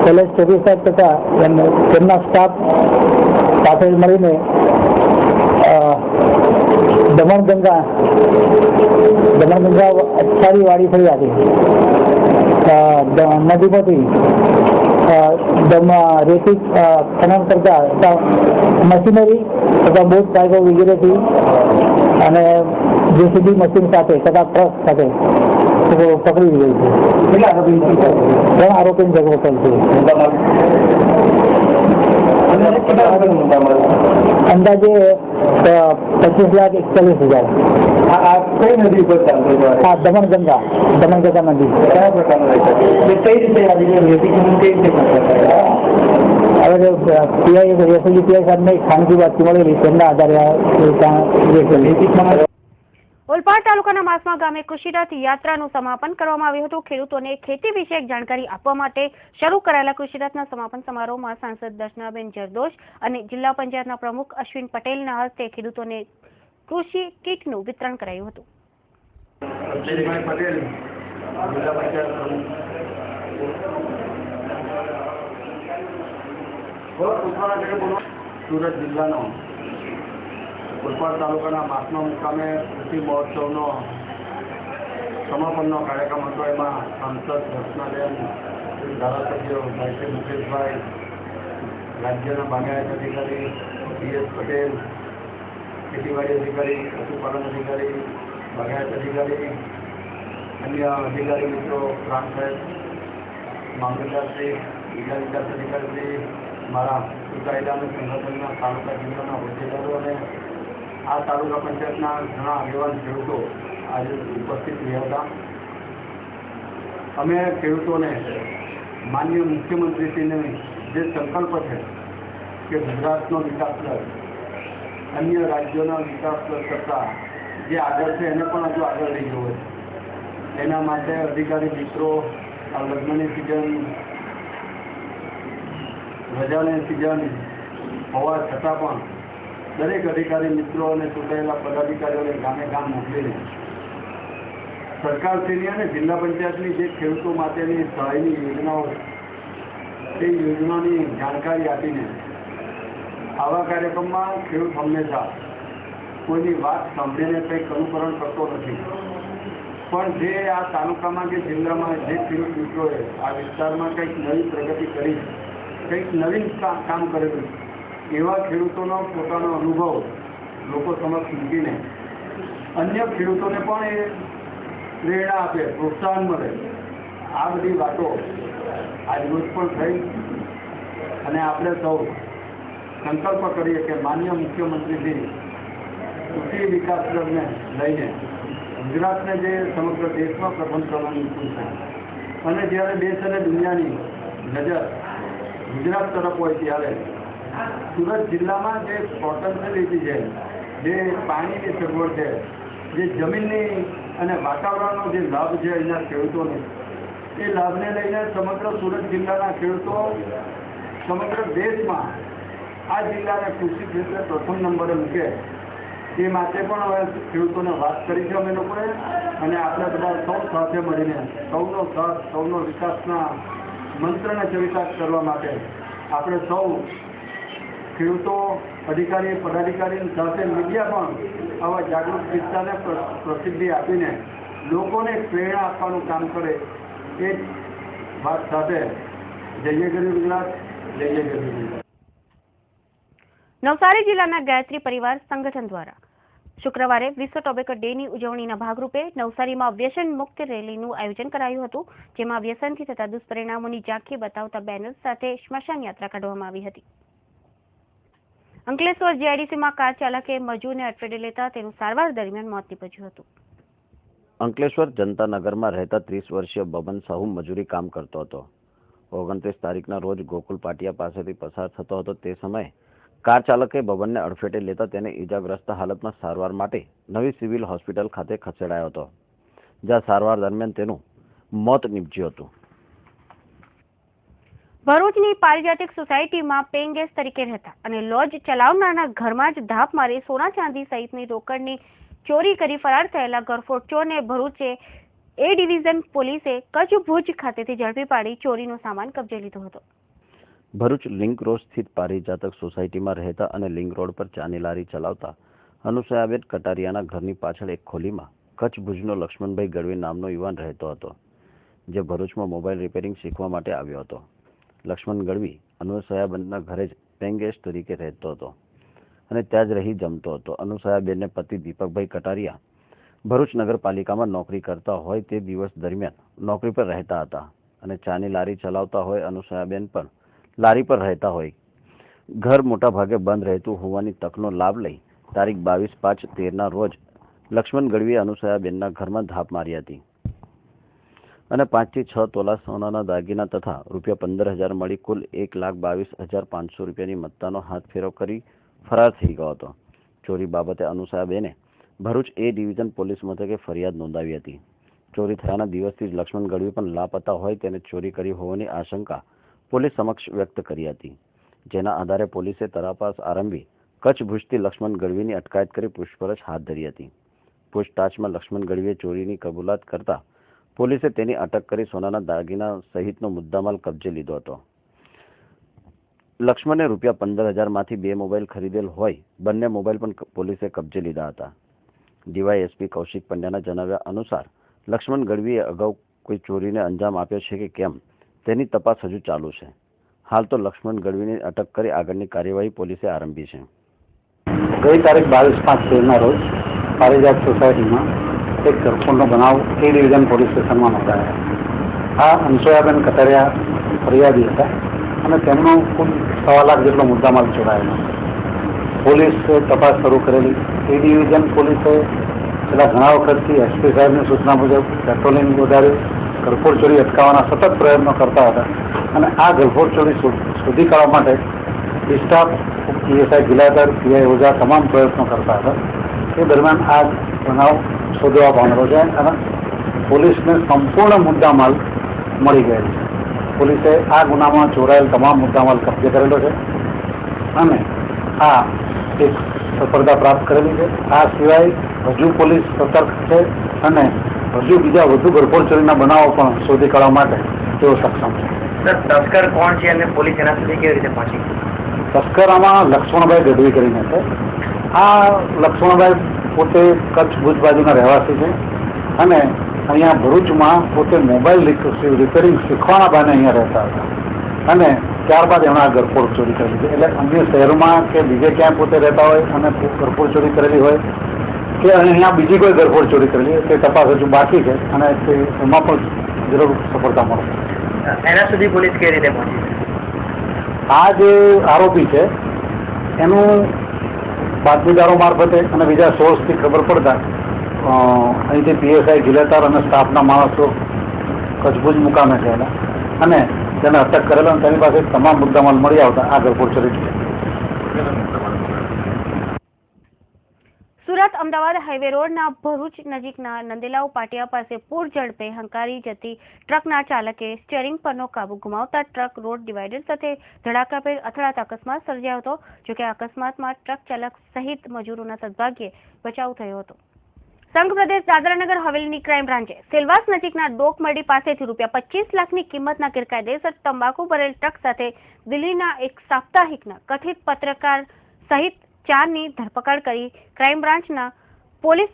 police officer તથા તેમના સ્ટાફ સાથે મળીને દમણગંગા અચ્છારી વાડી ફળિયાથી નદીમાંથી રેતી ખનન કરતા મશીનરી તથા બોટ પાઇપો વગેરેથી અને જેસીબી મશીન સાથે તથા ટ્રક સાથે પકડી લીધેલ છે. 3 આરોપીની ધરપકડ છે. અંદાજે 25,41,000. આ કઈ નદી પર ચાલતો? હા, દમણગંગા નદી. કયા પ્રકારનો કઈ રીતે હવે પીઆઈ સાહેબને ખાનગી વાત મળેલી તેમના આધારે ઓલપાડ તાલુકાના માસમા ગામે કૃષિરથ યાત્રાનું સમાપન કરવામાં આવ્યું હતું. ખેડૂતોને ખેતી વિષયક જાણકારી આપવા માટે શરૂ કરાયેલા કૃષિરથના સમાપન સમારોહમાં સાંસદ દર્શનાબેન જરદોશ અને જિલ્લા પંચાયતના પ્રમુખ અશ્વિન પટેલના હસ્તે ખેડૂતોને કૃષિ કીટનું વિતરણ કરાયું હતું. સુરત જિલ્લાનો ઓલપાડ તાલુકાના માસમા મુકામે કૃષિ મહોત્સવનો સમાપનનો કાર્યક્રમ હતો. એમાં સાંસદ દર્શનાબેન, ધારાસભ્યો ભાઈ મુકેશભાઈ, રાજ્યના બાગાયત અધિકારી DS પટેલ, ખેતીવાડી અધિકારી, પશુપાલન અધિકારી, બાગાયત અધિકારી, અન્ય અધિકારી મિત્રો, પ્રાંત સાહેબ, મામલતદારશ્રી, જિલ્લા વિકાસ અધિકારીશ્રી, મારા ચૂંટાયેલા અને સંગઠનના તાલુકા જિલ્લાના હોદ્દેદારો અને આ તાલુકા પંચાયતના ઘણા આગેવાન ખેડૂતો આજે ઉપસ્થિત રહ્યા હતા. અમે ખેડૂતોને માનનીય મુખ્યમંત્રીશ્રીને જે સંકલ્પ છે કે ગુજરાતનો વિકાસ દર અન્ય રાજ્યોના વિકાસ દર કરતાં જે આગળ છે એને પણ હજુ આગળ લઈ જવો છે. એના માટે અધિકારી મિત્રો આ લગ્નની સિઝન, રજાની સિઝન હોવા છતાં પણ દરેક અધિકારી મિત્રો અને ચૂંટાયેલા પદાધિકારીઓને ગામે ગામ મોકલીને સરકારશ્રીની અને જિલ્લા પંચાયતની જે ખેડૂતો માટેની સહાયની યોજનાઓ તે યોજનાની જાણકારી આપીને આવા કાર્યક્રમમાં ખેડૂત હંમેશા કોઈની વાત સાંભળીને કંઈક અનુકરણ કરતો નથી, પણ જે આ તાલુકામાં કે જિલ્લામાં જે ખેડૂત મિત્રોએ આ વિસ્તારમાં કંઈક નવી પ્રગતિ કરી, કંઈક નવીન કામ કરેલું, એવા ખેડૂતોનો પોતાનો અનુભવ લોકો સમક્ષ મૂકીને અન્ય ખેડૂતોને પણ એ પ્રેરણા આપે, પ્રોત્સાહન મળે. આ બધી વાતો આજરોજ પણ થઈ અને આપણે સૌ સંકલ્પ કરીએ કે માનનીય મુખ્યમંત્રીશ્રી કૃષિ વિકાસ દરને લઈને ગુજરાતને જે સમગ્ર દેશમાં પ્રથમ કરવાનું છે અને જ્યારે દેશ અને દુનિયાની નજર ગુજરાત તરફ હોય ત્યારે સુરત જિલ્લામાં જે પોટેન્શિયલિટી છે, જે પાણીની સગવડ છે, જે જમીનની અને વાતાવરણનો જે લાભ છે અહીંના ખેડૂતોને, એ લાભને લઈને સમગ્ર સુરત જિલ્લાના ખેડૂતો સમગ્ર દેશમાં આ જિલ્લાને કૃષિ ક્ષેત્રે પ્રથમ નંબરે મૂકે એ માટે પણ હવે ખેડૂતોને વાત કરી છે અમે લોકોએ. અને આપણે બધા સૌ સાથે મળીને સૌનો સાથ, સૌનો વિકાસના મંત્રને ચરિતાર્થ કરવા માટે આપણે સૌ ખેડૂતો, અધિકારી, પદાધિકારી સાથે મીડિયા પણ આવા જાગૃત કિસ્સાને પ્રસિદ્ધિ આપીને લોકોને પ્રેરણા આપવાનું કામ કરે એ વાત સાથે જય જય ગરીબ ગુજરાત, જય જય ગરીબ ગુજરાત. નવસારી જિલ્લાના ગાયત્રી પરિવાર સંગઠન દ્વારા શુક્રવારે વિશ્વ ટોબેકો ડેની ઉજવણીના ભાગરૂપે નવસારીમાં વ્યસન મુક્ત રેલીનું આયોજન કરાયું હતું, જેમાં વ્યસનથી થતા દુષ્પરિણામોની ઝાંખી બતાવતા બેનર્સ સાથે સ્મશાન યાત્રા કાઢવામાં આવી હતી. અંકલેશ્વર જીઆઈડીસીમાં કાર ચાલકે મજૂરને અડફેટે લેતા તેનું સારવાર દરમિયાન મોત નીપજ્યું હતું. અંકલેશ્વર જનતાનગરમાં રહેતા 30 વર્ષીય બબન સાહુ મજૂરી કામ કરતો હતો. 29 તારીખના રોજ ગોકુલ પાટિયા પાસેથી પસાર થતો હતો. તે સમયે કાર ચાલકે બબનને અડફેટે લેતા તેને ઈજાગ્રસ્ત હાલતમાં સારવાર માટે નવી સિવિલ હોસ્પિટલ ખાતે ખસેડાયો હતો, જ્યાં સારવાર દરમિયાન તેનું મોત નીપજ્યું હતું. ભરૂચની પારિજાતિક સોસાયટીમાં પેઇંગ ગેસ્ટ તરીકે રહેતા અને લોજ ચલાવનારના ઘરમાં જ ધાપ મારી સોના ચાંદી સહિતની રોકડની ચોરી કરી ફરાર થયેલા ગરફોડ ચોરને ભરૂચે એ ડિવિઝન પોલીસે કચ્છ ભુજ ખાતેથી ઝડપી પાડી ચોરીનો સામાન કબજે લીધો હતો. ભરૂચ લિંક રોડ સ્થિત પારિજાતક સોસાયટીમાં રહેતા અને લિંક રોડ પર ચાની લારી ચલાવતા અનુસયાબેન કટારિયાના ઘરની પાછળ એક ખોલીમાં કચ્છ ભુજનો લક્ષ્મણભાઈ ગઢવી નામનો યુવાન રહેતો હતો, જે ભરૂચમાં મોબાઈલ રિપેરિંગ શીખવા માટે આવ્યો હતો. લક્ષ્મણ ગઢવી અનુસયાબેનના ઘરે જ પેઇંગ ગેસ્ટ તરીકે રહેતો હતો અને ત્યાં જ રહી જમતો હતો. અનુસયાબેનને પતિ દીપકભાઈ કટારિયા ભરૂચ નગરપાલિકામાં નોકરી કરતા હોય તે દિવસ દરમિયાન નોકરી પર રહેતા હતા અને ચાની લારી ચલાવતા હોય. અનુસયાબેન પણ લારી પર રહેતા હોય. ઘર મોટા ભાગે બંધ રહેતું હોવાની તકનો લાભ લઈ તારીખ 22/5/13ના રોજ લક્ષ્મણ ગઢવીએ અનુસયાબેનના ઘરમાં ધાપ મારી હતી અને 5 થી 6 તોલા સોનાના દાગીના તથા ₹15,000 મળી કુલ ₹1,22,500 રૂપિયાની મત્તાનો હાથ ફેરો કરી ફરાર થઈ ગયો હતો. ચોરી બાબતે અનુસયાબેને ભરૂચ એ ડિવિઝન પોલીસ મથકે ફરિયાદ નોંધાવી હતી. ચોરી થયાના દિવસથી જ લક્ષ્મણ ગઢવી પણ લાપતા હોય તેને ચોરી કરી હોવાની આશંકા પોલીસ સમક્ષ વ્યક્ત કરી હતી, જેના આધારે પોલીસે તપાસ આરંભી કચ્છ ભુજથી લક્ષ્મણ ગઢવીની અટકાયત કરી પૂછપરછ હાથ ધરી હતી. પૂછતાછમાં લક્ષ્મણ ગઢવીએ ચોરીની કબૂલાત કરતા પોલીસે તેની અટક કરી સોનાના દાગીના સહિતનો મુદ્દામાલ કબજે લીધો હતો. લક્ષ્મણે ₹15,000 માંથી 2 મોબાઈલ ખરીદેલ હોય બંને મોબાઈલ પણ પોલીસે કબજે લીધા હતા. ડીવાયએસપી કૌશિક પંડ્યાના જણાવ્યા અનુસાર લક્ષ્મણ ગઢવીએ અગાઉ કોઈ ચોરીને અંજામ આપ્યો છે કે કેમ તેની તપાસ હજુ ચાલુ છે. હાલ તો લક્ષ્મણ ગઢવીની અટક કરી આગળની કાર્યવાહી પોલીસે આરંભી છે. ગઈ તારીખ 22/5/13ના રોજ પારિજાત સોસાયટીમાં એક ગરફોડનો બનાવ એ ડિવિઝન પોલીસ સ્ટેશનમાં નોંધાયો. આ અનસુયાબેન કટારિયા ફરિયાદી હતા અને તેમનો કુલ 1.25 લાખ જેટલો મુદ્દામાલ ચોરાયેલો. પોલીસે તપાસ શરૂ કરેલી. એ ડિવિઝન પોલીસે છેલ્લા ઘણા વખતથી એસપી સાહેબની સૂચના મુજબ પેટ્રોલિંગ વધાર્યું, ગરફોડ ચોરી અટકાવવાના સતત પ્રયત્નો કરતા હતા અને આ ગરફોડ ચોરી શોધી કાઢવા માટે ડિસ્ટાફ પીએસઆઈ ગિલાધર, પીઆઈ ઓઝા તમામ પ્રયત્નો કરતા હતા. એ દરમિયાન આ બનાવ શોધવા પામેલો છે અને પોલીસને સંપૂર્ણ મુદ્દામાલ મળી ગયેલ છે. પોલીસે આ ગુનામાં ચોરાયેલ તમામ મુદ્દામાલ કબજે કરેલો છે અને આ એક સફળતા પ્રાપ્ત કરેલી છે. આ સિવાય હજુ પોલીસ સતર્ક છે અને હજુ બીજા વધુ ગરફોડ ચોરીના બનાવો પણ શોધી કાઢવા માટે તેઓ સક્ષમ છે. તસ્કર કોણ છે અને પોલીસ એના સુધી કેવી રીતે પહોંચી? તસ્કર આમાં લક્ષ્મણભાઈ ગઢવી કરીને છે. આ લક્ષ્મણભાઈ પોતે કચ્છ ભુજ બાજુના રહેવાસી છે અને અહીંયા ભરૂચમાં પોતે મોબાઈલ રિપેરિંગ શીખવાના બહાને અહીંયા રહેતા હતા અને ત્યારબાદ એમણે આ ગરફોડ ચોરી કરેલી છે. એટલે અન્ય શહેરમાં કે બીજે ક્યાંય પોતે રહેતા હોય અને ગરફોડ ચોરી કરેલી હોય કે અહીંયા બીજી કોઈ ગરફોડ ચોરી કરેલી તે તપાસ હજુ બાકી છે અને એમાં પણ જરૂર સફળતા મળશે. એના સુધી પોલીસ કેવી રીતે પહોંચી? આ જે આરોપી છે એનું બાતમીદારો મારફતે અને બીજા સોર્સથી ખબર પડતા અહીંથી પીએસઆઈ ગિલેતાર અને સ્ટાફના માણસો કચ્છ ભુજ મુકામે ગયેલા અને તેને અટક કરેલો અને તેની પાસે તમામ મુદ્દામાલ મળી આવતા આ ગરફોડ ચોરી. સુરત અમદાવાદ હાઈવે રોડના ભરૂચ નજીકના નંદેલાવ પાટિયા પાસે પૂર ઝડપે હંકારી જતી ટ્રકના ચાલકે સ્ટીયરિંગ પરનો કાબુ ગુમાવતા ટ્રક રોડ ડિવાઈડર સાથે ધડાકાભેર અથડાતા અકસ્માત સર્જાયો હતો. જોકે અકસ્માતમાં ટ્રક ચાલક સહિત મજૂરોના સદભાગ્યે બચાવ થયો હતો. સંઘ પ્રદેશ દાદરાનગર હવેલીની ક્રાઇમ બ્રાન્ચે સેલવાસ નજીકના ડોકમરડી પાસેથી ₹25 લાખની કિંમતના ગેરકાયદેસર તંબાકુ ભરેલ ટ્રક સાથે દિલ્હીના એક સાપ્તાહિકના કથિત પત્રકાર સહિત 4ની ધરપકડ કરી. ક્રાઇમ બ્રાન્ચના પોલીસ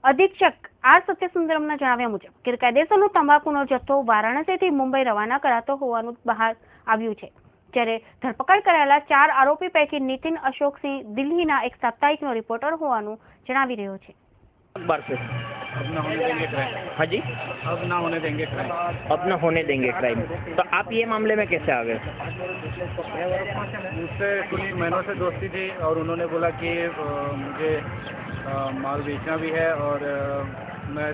અધિક્ષક આર સત્યસુંદરમના જણાવ્યા મુજબ ગેરકાયદેસરનો તંબાકુનો જથ્થો વારાણસીથી મુંબઈ રવાના કરાતો હોવાનું બહાર આવ્યું છે. જ્યારે ધરપકડ કરાયેલા 4 આરોપી પૈકી નીતિન અશોકસિંહ દિલ્હીના એક સાપ્તાહિકનો રિપોર્ટર હોવાનું જણાવી રહ્યો છે. अखबार से अब ना होने देंगे क्राइम. हाँ जी, अब ना होने देंगे क्राइम. अब न होने देंगे क्राइम. तो आप ये मामले में कैसे आ गए? मुझसे कुछ महीनों से दोस्ती थी और उन्होंने बोला कि मुझे माल बेचना भी है और मैं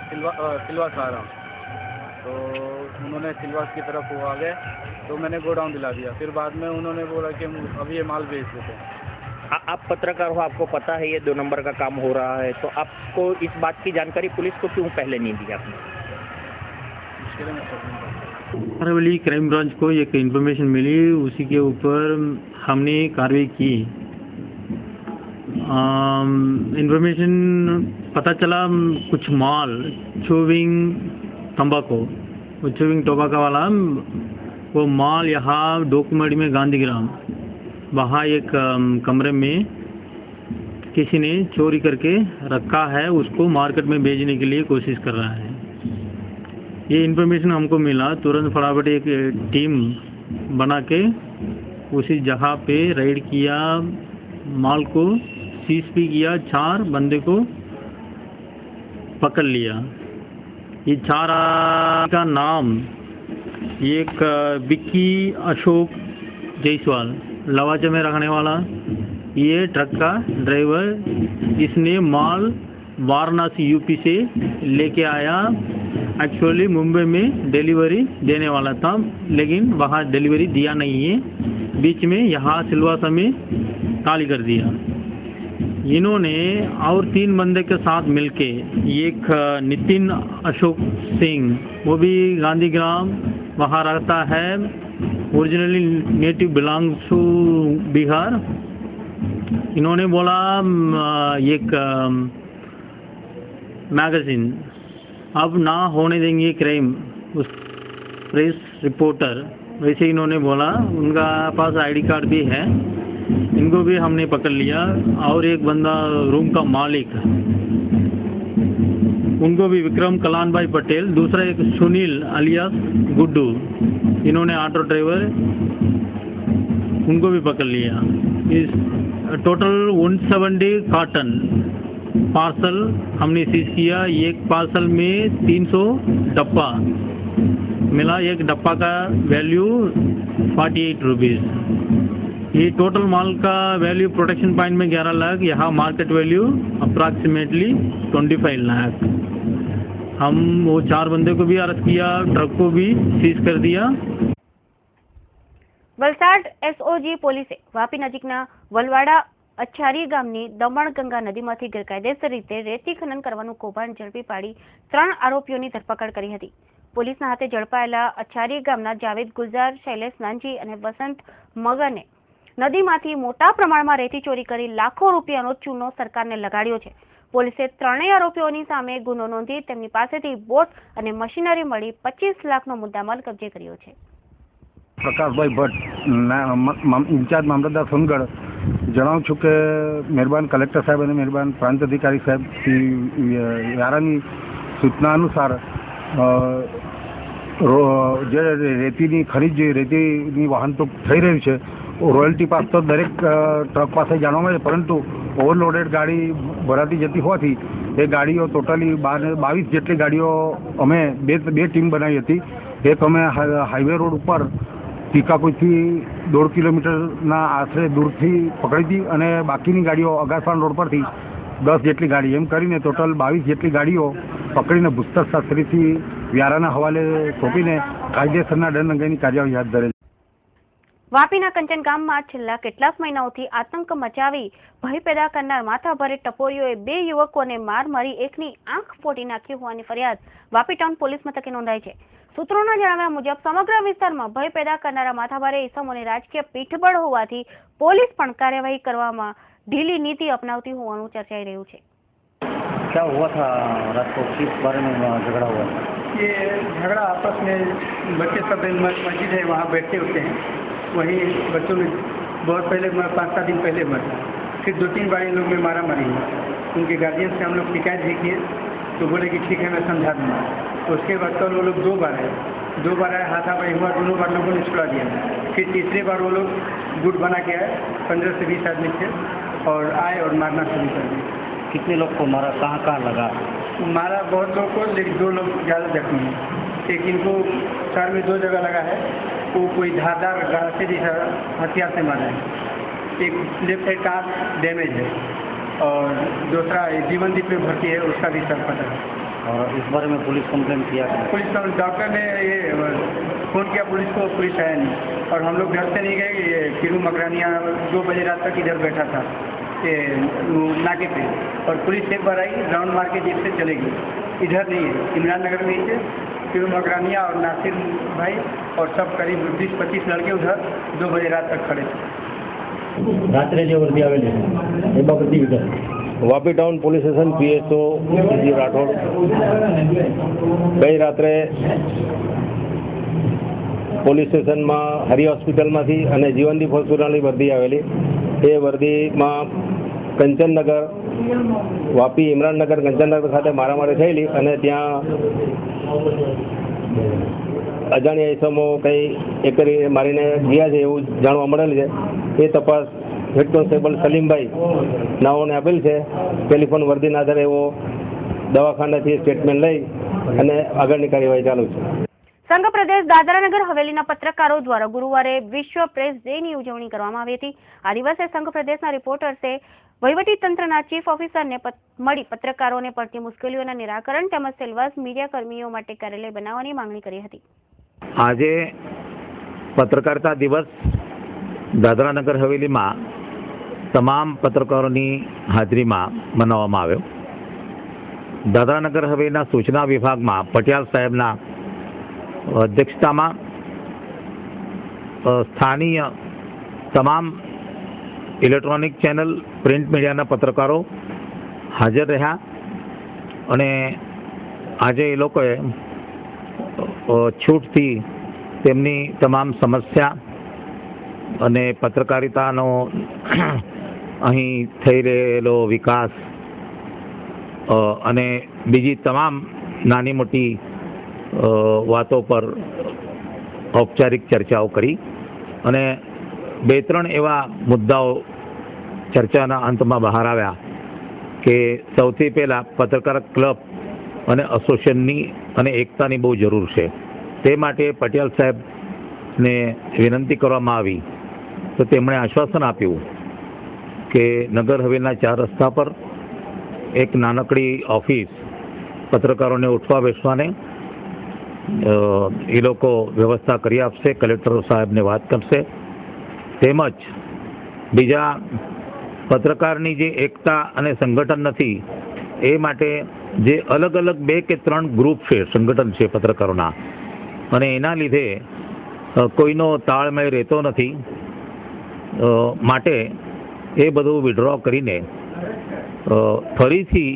सिलवास आ रहा हूँ. तो उन्होंने सिलवास की तरफ वो आ गए तो मैंने गोडाउन दिला दिया. फिर बाद में उन्होंने बोला कि अभी ये माल बेच देते हैं. आप पत्रकार हो, आपको पता है ये 2 नंबर का काम हो रहा है, तो आपको इस बात की जानकारी पुलिस को क्यों पहले नहीं दी आपने? अरवली क्राइम ब्रांच को एक इन्फॉर्मेशन मिली, उसी के ऊपर हमने कार्रवाई की. इन्फॉर्मेशन पता चला कुछ माल चूविंग तंबाकू, वो चूविंग टोबाका वाला वो माल यहाँ डोकुमड़ी में गांधीग्राम वहाँ एक कमरे में किसी ने चोरी करके रखा है, उसको मार्केट में बेचने के लिए कोशिश कर रहा है. ये इन्फॉर्मेशन हमको मिला, तुरंत फटाफट एक टीम बना के उसी जगह पे रेड किया, माल को सीज भी किया, 4 बंदे को पकड़ लिया. ये 4 का नाम एक विक्की अशोक जायसवाल लवाचा में रखने वाला, ये ट्रक का ड्राइवर, इसने माल वाराणसी यूपी से लेके आया. एक्चुअली मुंबई में डिलीवरी देने वाला था, लेकिन वहाँ डिलीवरी दिया नहीं है, बीच में यहाँ सिलवासा में खाली कर दिया. इन्होंने और 3 बंदे के साथ मिलके एक नितिन अशोक सिंह, वो भी गांधीग्राम वहाँ रहता है, originally native belongs to Bihar. इन्होंने बोला एक मैगजीन अब ना होने देंगे क्राइम, उस प्रेस रिपोर्टर वैसे इन्होंने बोला. उनका पास आईडी कार्ड भी है, इनको भी हमने पकड़ लिया. और एक बंदा रूम का मालिक, उनको भी विक्रम कलान भाई पटेल, दूसरा एक सुनील अलियास गुड्डू, इन्होंने ऑटो ड्राइवर, उनको भी पकड़ लिया. इस टोटल 170 कार्टन पार्सल हमने सीज किया. एक पार्सल में 300 डब्बा मिला, एक डब्बा का वैल्यू 48 रुपीज़. ये टोटल माल का वैल्यू प्रोटेक्शन पॉइंट में 11 लाख, यहाँ मार्केट वैल्यू अप्रॉक्सीमेटली 25 लाख. हम वो 4 बंदे को भी अरेस्ट किया, ट्रक को भी सीज कर दिया. વલસાડ એસઓજી પોલીસે વાપી નજીકના વલવાડા અછારી ગામની દમણગંગા નદીમાંથી ગેરકાયદેસર રીતે રેતી ખનન કરવાનું કૌભાંડ ઝડપી પાડી 3 આરોપીઓની ધરપકડ કરી હતી. પોલીસના હાથે ઝડપાયેલા અછારી ગામના જાવેદ ગુલઝાર, શૈલેષ નાનજી અને વસંત મગને નદીમાંથી મોટા પ્રમાણમાં રેતી ચોરી કરી લાખો રૂપિયાનો ચૂનો સરકારને લગાડ્યો છે. પોલીસે 3 આરોપીઓની સામે ગુનો નોંધી તેમની પાસેથી બોટ અને મશીનરી મળી 25 લાખનો મુદ્દામાલ કબજે કર્યો છે. પ્રકાશભાઈ ભટ્ટ, ઇન્ચાર્જ મામલતદાર સોનગઢ. જણાવું છું કે મહેરબાન કલેક્ટર સાહેબ અને મહેરબાન પ્રાંત અધિકારી સાહેબ વ્યારાની સૂચના અનુસાર જે રેતીની ખરીદ રેતીની વાહન તો થઈ રહ્યું છે, રોયલ્ટી પાસ તો દરેક ટ્રક પાસે જાણવા મળે, પરંતુ ઓવરલોડેડ ગાડી ભરાતી જતી હોવાથી એ ગાડીઓ ટોટલી 22 જેટલી ગાડીઓ અમે બે ટીમ બનાવી હતી. એક અમે હાઈવે રોડ ઉપર ટીકાકોઈથી 1.5 કિલોમીટરના આશરે દૂરથી પકડી હતી અને બાકીની ગાડીઓ અગાસવાન રોડ પરથી 10 જેટલી ગાડી, એમ કરીને ટોટલ 22 જેટલી ગાડીઓ પકડીને ભૂસ્તર શાસ્ત્રીથી વ્યારાના હવાલે સોંપીને કાયદેસરના દંડ અંગેની કાર્યવાહી હાથ ધરેલ. વાપીના કંચન ગામમાં છેલ્લા કેટલાક મહિનાઓથી આતંક મચાવી ભય પેદા કરનાર માથાભારે ટપોરીઓએ 2 યુવકોને માર મારી એકની આંખ ફોડી નાખી હોવાની ફરિયાદ વાપી ટાઉન પોલીસ મથકે નોંધાઈ છે. સૂત્રોના જણાવ્યા મુજબ સમગ્ર વિસ્તારમાં ભય પેદા કરનારા માથાભારે ઇસમોની રાજકીય પીઠબળ હોવાથી પોલીસ પણ કાર્યવાહી કરવામાં ઢીલી નીતિ અપનાવતી હોવાનું ચર્ચાઈ રહ્યું છે. क्या हुआ था रात को, किस बारे में झगड़ा हुआ था? ये झगड़ा आपस में बच्चे सब मस्जिद है वहाँ बैठे होते हैं, वहीं बच्चों में बहुत पहले 5-7 दिन पहले मरा, फिर 2-3 बार इन लोग में मारा मारी हुआ. उनके गार्जियन से हम लोग शिकायत भी किए तो बोले कि ठीक है मैं समझा दूँगा. तो उसके बाद कल वो लोग 2 बार आए, 2 बार आया, हाथापाई हुआ, दोनों बार लोगों ने छुड़ा दिया। फिर तीसरी बार वो लोग गुट बना के आए, 15 से 20 आदमी थे और आए और मारना शुरू कर दिया। कितने लोग को मारा, कहाँ कहाँ लगा? मारा बहुत लोग को, लेकिन 2 लोग ज़्यादा जख्मी हैं। एक इनको सर में 2 जगह लगा है, वो कोई धारदार गासे जैसा हथियार से मारा है। एक लेफ्ट साइड का आँख डैमेज है और दूसरा जीवनदीप में भर्ती है, उसका भी सर फटा है। और इस बारे में पुलिस कंप्लेन किया? पुलिस का डॉक्टर ने ये फ़ोन किया पुलिस को, पुलिस आया नहीं। और हम लोग घर से नहीं गए, ये किरू मकरानिया 2 बजे रात तक इधर बैठा था ये नाके पे, और पुलिस एक बार आई, राउंड मार के जीप से चले गई। इधर नहीं है, इमरान नगर में ही थे किरू मकरानिया और नासिर भाई और सब करीब 20-25 लड़के उधर 2 बजे रात तक खड़े थे। रात्रे जो वर्दी आवेली એ બાબતની વિગત. Vapi town police station PSO G Rathod ગઈ રાત્રે પોલીસ સ્ટેશનમાં હરિ હોસ્પિટલમાંથી અને જીવનદીપ હોસ્પિટલની વર્દી આવેલી એ વર્દીમાં કંચનનગર વાપી ઇમરાનનગર કંચનનગર ખાતે મારામારી થયેલી અને ત્યાં અજાણ્યા ઇસમો કંઈ એકરી મારીને ગયા છે એવું જાણવા મળેલ છે. એ તપાસ હેડ કોન્સ્ટેબલ સલીમભાઈ નાઓને આપેલ છે. ટેલિફોન વર્દીના આધારે એવો દવાખાનાથી સ્ટેટમેન્ટ લઈ અને આગળની કાર્યવાહી ચાલુ છે. સંઘ પ્રદેશ દાદરાનગર હવેલીના પત્રકારો દ્વારા ગુરુવારે વિશ્વ પ્રેસ ડેની ઉજવણી કરવામાં આવી હતી. આ દિવસે સંઘ પ્રદેશના રિપોર્ટર્સે વહીવટી તંત્રના ચીફ ઓફિસરને મળી પત્રકારોને પડતી મુશ્કેલીઓના નિરાકરણ તેમજ સેલવાસ મીડિયા કર્મીઓ માટે કાર્યાલય બનાવવાની માંગણી કરી હતી. આજે પત્રકારિતા દિવસ દાદરાનગર હવેલીમાં તમામ પત્રકારોની હાજરીમાં મનાવવામાં આવ્યો. દાદરાનગર હવેલીના સૂચના વિભાગમાં પટિયાલ સાહેબના અધ્યક્ષતામાં સ્થાનીય તમામ ઇલેક્ટ્રોનિક ચેનલ, પ્રિન્ટ મીડિયાના પત્રકારો હાજર રહ્યા અને આજે એ લોકોએ છૂટથી તેમની તમામ સમસ્યા અને પત્રકારિતાનો અહીં થઈ રહેલો વિકાસ અને બીજી તમામ નાની મોટી વાતો પર ઔપચારિક ચર્ચાઓ કરી અને 2-3 એવા મુદ્દાઓ ચર્ચાના અંતમાં બહાર આવ્યા કે સૌથી પહેલાં પત્રકાર ક્લબ અને એસોસિએશનની અને એકતાની બહુ જરૂર છે. તે માટે પટેલ સાહેબને વિનંતી કરવામાં આવી તો તેમણે આશ્વાસન આપ્યું કે નગર હવેલીના 4 રસ્તા પર એક નાનકડી ઓફિસ પત્રકારોને ઉઠવા બેસવાને એ લોકો વ્યવસ્થા કરી આપશે. કલેક્ટર સાહેબને વાત કરશે. તેમજ બીજા પત્રકારની જે એકતા અને સંગઠન નથી એ માટે જે અલગ અલગ 2 કે 3 ગ્રુપ છે, સંગઠન છે પત્રકારોના, અને એના લીધે કોઈનો તાળમેળ રહેતો નથી. માટે એ બધું વિડ્રો કરીને ફરીથી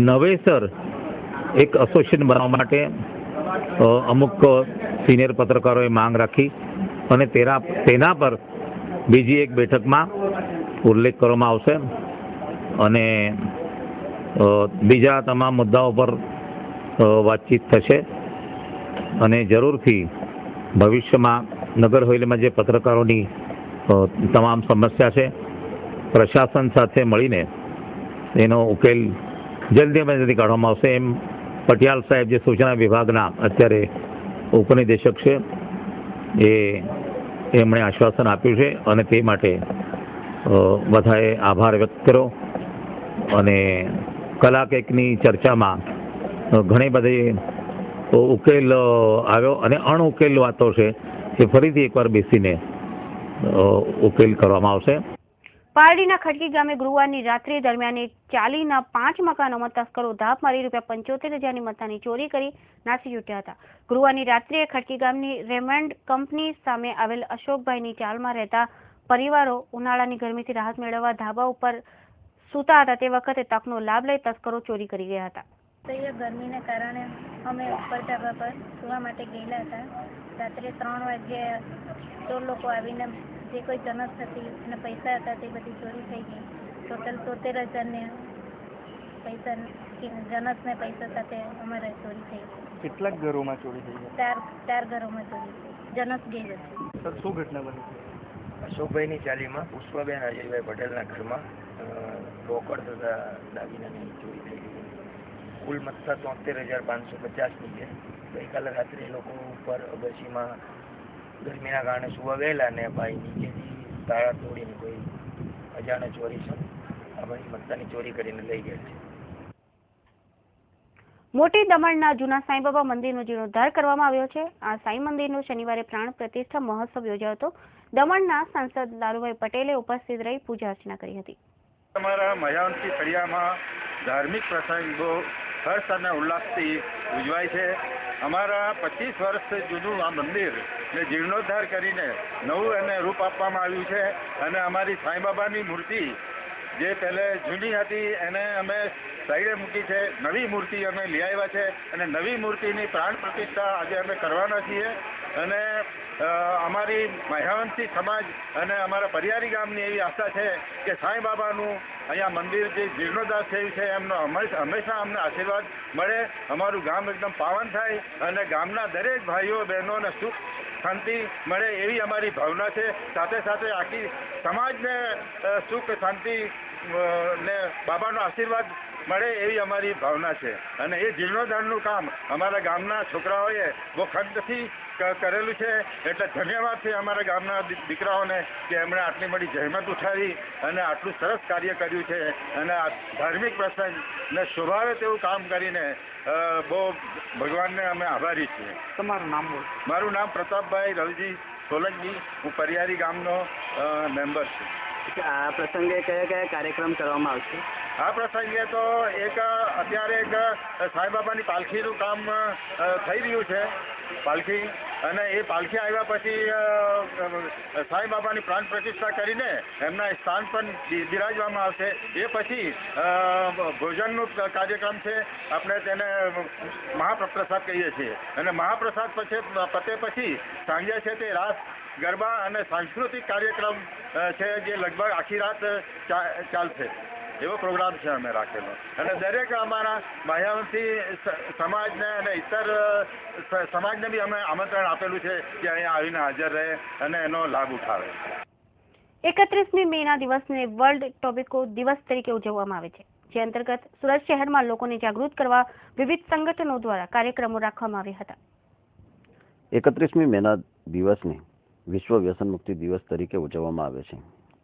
નવેસર એક એસોસિએશન બનાવવા માટે અમુક સિનિયર પત્રકારોએ માંગ રાખી અને તેના પર બીજી એક બેઠકમાં ઉલ્લેખ કરવામાં આવશે અને બીજા તમામ મુદ્દાઓ પર વાતચીત થશે અને જરૂરથી ભવિષ્યમાં નગર હવેલીમાં જે પત્રકારોની તમામ સમસ્યા છે પ્રશાસન સાથે મળીને એનો ઉકેલ જલ્દીમાં જલ્દી કાઢવામાં આવશે એમ પટિયાલ સાહેબ જે સૂચના વિભાગના અત્યારે ઉપનિદેશક છે એમણે આશ્વાસન આપ્યું છે અને તે માટે બધાએ આભાર વ્યક્ત કર્યો અને કલાક એકની ચર્ચામાં ઘણી બધી ઉકેલ આવ્યો અને અણઉકેલ વાતો છે એ ફરીથી એકવાર બેસીને ઉકેલ કરવામાં આવશે. પારડીના ખડકી ગામે ગુરુવારની રાત્રિ દરમિયાન એક ચાલીના 5 મકાનોમાં તસ્કરો ધાપ મારી ₹75,000ની મત્તાની ચોરી કરી નાસી છૂટ્યા હતા. ગુરુવારની રાત્રિએ ખડકી ગામની રેમન્ડ કંપની સામે આવેલ અશોકભાઈની ચાલમાં રહેતા પરિવારો ઉનાળાની ગરમીથી રાહત મેળવવા ધાબા ઉપર સૂતા હતા તે વખતે તકનો લાભ લઈ તસ્કરો ચોરી કરી ગયા હતા. ગરમીને કારણે અમે ઉપર ધાબા પર સુવા માટે ગયેલા હતા. રાત્રે 3 વાગ્યે ચોર લોકો આવીને જે કોઈ જનક હતી અને પૈસા હતા તે બધી ચોરી થઈ ગઈ. ટોટલ 73,000ને પૈસા જનસને પૈસા સાથે અમારે ચોરી થઈ. કેટલાક ઘરોમાં ચોરી થઈ છે? ચાર ઘરોમાં ચોરી થઈ. જનસ ગઈ હતી. સર, શું ઘટના બની છે? અશોકભાઈની ચાલીમાં પુષ્પાબેન અજયભાઈ પટેલના ઘરમાં રોકડ તથા દાગીનાની ચોરી થઈ ગઈ. કુલ મત્તા 73,550ની છે. ગઈકાલે રાત્રે લોકો ઉપર અગસીમાં ગરમીના કારણે સુવા ગયેલા ને ભાઈ નીચેથી તાળા તોડીને કોઈ અજાણે ચોરી છે આ બધી મત્તાની ચોરી કરીને લઈ ગયા છે. મોટી દમણના જૂના સાંઈબાબા મંદિરનો જીર્ણોદ્ધાર કરવામાં આવ્યો છે. આ સાંઈ મંદિરનો શનિવારે પ્રાણ પ્રતિષ્ઠા મહોત્સવ યોજાયો હતો. દમણના સાંસદ લાલુભાઈ પટેલે ઉપસ્થિત રહી પૂજા અર્ચના કરી હતી. અમારા મયાવંતી ફળિયામાં ધાર્મિક પ્રસંગ બહુ હર્ષ અને ઉલ્લાસથી ઉજવાય છે. અમારા 25 વર્ષ જૂનું આ મંદિરને જીર્ણોદ્ધાર કરીને નવું એને રૂપ આપવામાં આવ્યું છે અને અમારી સાંઈબાબાની મૂર્તિ જે પહેલે જૂની હતી એને અમે સાઈડે મૂકી છે. નવી મૂર્તિ અમે લઈ આવ્યા છે અને નવી મૂર્તિની પ્રાણ પ્રતિષ્ઠા આજે અમે કરવાના છીએ. અને અમારી મહાવંશી સમાજ અને અમારા પરિયારી ગામની એવી આશા છે કે સાંઈ બાબાનું અહીંયા મંદિર જે જીર્ણોદ્ધાર થયું છે એમનો હંમેશા અમને આશીર્વાદ મળે, અમારું ગામ એકદમ પાવન થાય અને ગામના દરેક ભાઈઓ બહેનોને સુખ શાંતિ મળે એવી અમારી ભાવના છે. સાથે સાથે આખી સમાજને સુખ શાંતિ ને બાબાનો આશીર્વાદ મળે એવી અમારી ભાવના છે. અને એ જીર્ણોદ્ધારનું કામ અમારા ગામના છોકરાઓએ બહુ ખંતથી કરેલું છે. એટલે ધન્યવાદ છે અમારા ગામના દીકરાઓને કે એમણે આટલી બધી જહેમત ઉઠાવી અને આટલું સરસ કાર્ય કર્યું છે અને આ ધાર્મિક પ્રસંગને શોભાવે તેવું કામ કરીને બહુ ભગવાનને અમે આભારી છીએ. તમારું નામ બોલો. મારું નામ પ્રતાપભાઈ રવજી સોલંકી. હું પરિયારી ગામનો મેમ્બર છું. આ પ્રસંગે કયા કયા કાર્યક્રમ કરવામાં આવશે? આ પ્રસંગે તો અત્યારે એક સાંઈબાબાની પાલખીનું કામ થઈ રહ્યું છે. પાલખી અને એ પાલખી આવ્યા પછી સાંઈબાબાની પ્રાણ પ્રતિષ્ઠા કરીને એમના સ્થાન પર બિરાજવામાં આવશે. એ પછી ભોજનનું કાર્યક્રમ છે. આપણે તેને મહાપ્રસાદ કહીએ છીએ અને મહાપ્રસાદ પતે પછી સાંજે છે તે રાસ ગરબા અને સાંસ્કૃતિક કાર્યક્રમ છે જે લગભગ આખી રાત ચાલશે એવો પ્રોગ્રામ છે અમે રાખેલો. અને દરેક અમારા માયાવંશી સમાજને અને ઇતર સમાજને બી અમે આમંત્રણ આપેલું છે કે અહીંયા આવીને હાજર રહે અને એનો લાભ ઉઠાવે. 31મી મેના દિવસને વર્લ્ડ ટોબેકો દિવસ તરીકે ઉજવવામાં આવે છે, જે અંતર્ગત સુરત શહેરમાં લોકોને જાગૃત કરવા વિવિધ સંગઠનો દ્વારા કાર્યક્રમો રાખવામાં આવ્યા હતા. 31મી મેના દિવસને વિશ્વ વ્યસન મુક્તિ દિવસ તરીકે ઉજવવામાં આવે છે.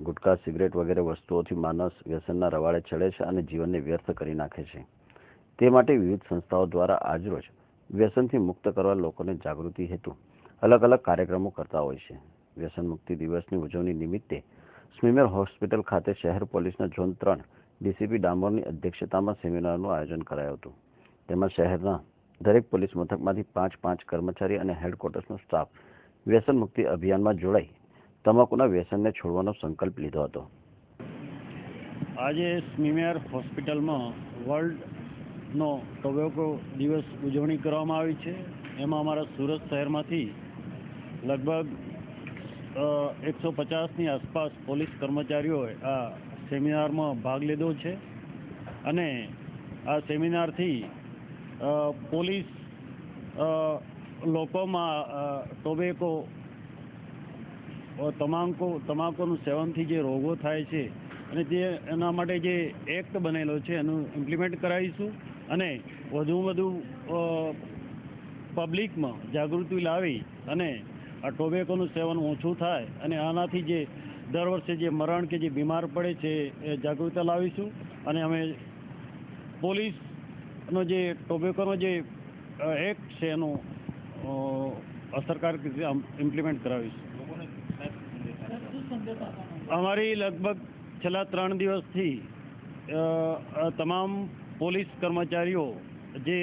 ગુટખા, સિગરેટ વગેરે વસ્તુઓથી માણસ વ્યસનના રવાડે ચડે છે અને જીવનને વ્યર્થ કરી નાખે છે. તે માટે વિવિધ સંસ્થાઓ દ્વારા આજરોજ વ્યસનથી મુક્ત કરવા લોકોને જાગૃતિ હેતુ અલગ અલગ કાર્યક્રમો કરતા હોય છે. વ્યસન મુક્તિ દિવસની ઉજવણી નિમિત્તે સ્મીમેર હોસ્પિટલ ખાતે શહેર પોલીસના ઝોન 3 ડીસીપી ડામોરની અધ્યક્ષતામાં સેમિનારનું આયોજન કરાયું હતું. તેમાં શહેરના દરેક પોલીસ મથકમાંથી 5 કર્મચારી અને હેડક્વાર્ટર્સનો સ્ટાફ વ્યસન મુક્તિ અભિયાનમાં જોડાઈ તમાકુના વ્યસનને છોડવાનો સંકલ્પ લીધો હતો. આજે સ્મીમેર હોસ્પિટલમાં વર્લ્ડનો ટોબેકો દિવસ ઉજવણી કરવામાં આવી છે. એમાં અમારા સુરત શહેરમાંથી લગભગ 150ની આસપાસ પોલીસ કર્મચારીઓએ આ સેમિનારમાં ભાગ લીધો છે અને આ સેમિનારથી પોલીસ લોકોમાં ટોબેકો તમાકુનું સેવનથી જે રોગો થાય છે અને તે એના માટે જે એક્ટ બનેલો છે એનું ઇમ્પ્લિમેન્ટ કરાવીશું અને વધુમાં વધુ પબ્લિકમાં જાગૃતિ લાવી અને આ ટોબેકોનું સેવન ઓછું થાય અને આનાથી જે દર વર્ષે જે મરણ કે જે બીમાર પડે છે એ જાગૃતતા લાવીશું અને અમે પોલીસનો જે ટોબેકોનો જે એક્ટ છે એનું અસરકારક રીતે ઇમ્પ્લિમેન્ટ કરાવીશું. અમારી લગભગ છેલ્લા 3 દિવસથી તમામ પોલીસ કર્મચારીઓ જે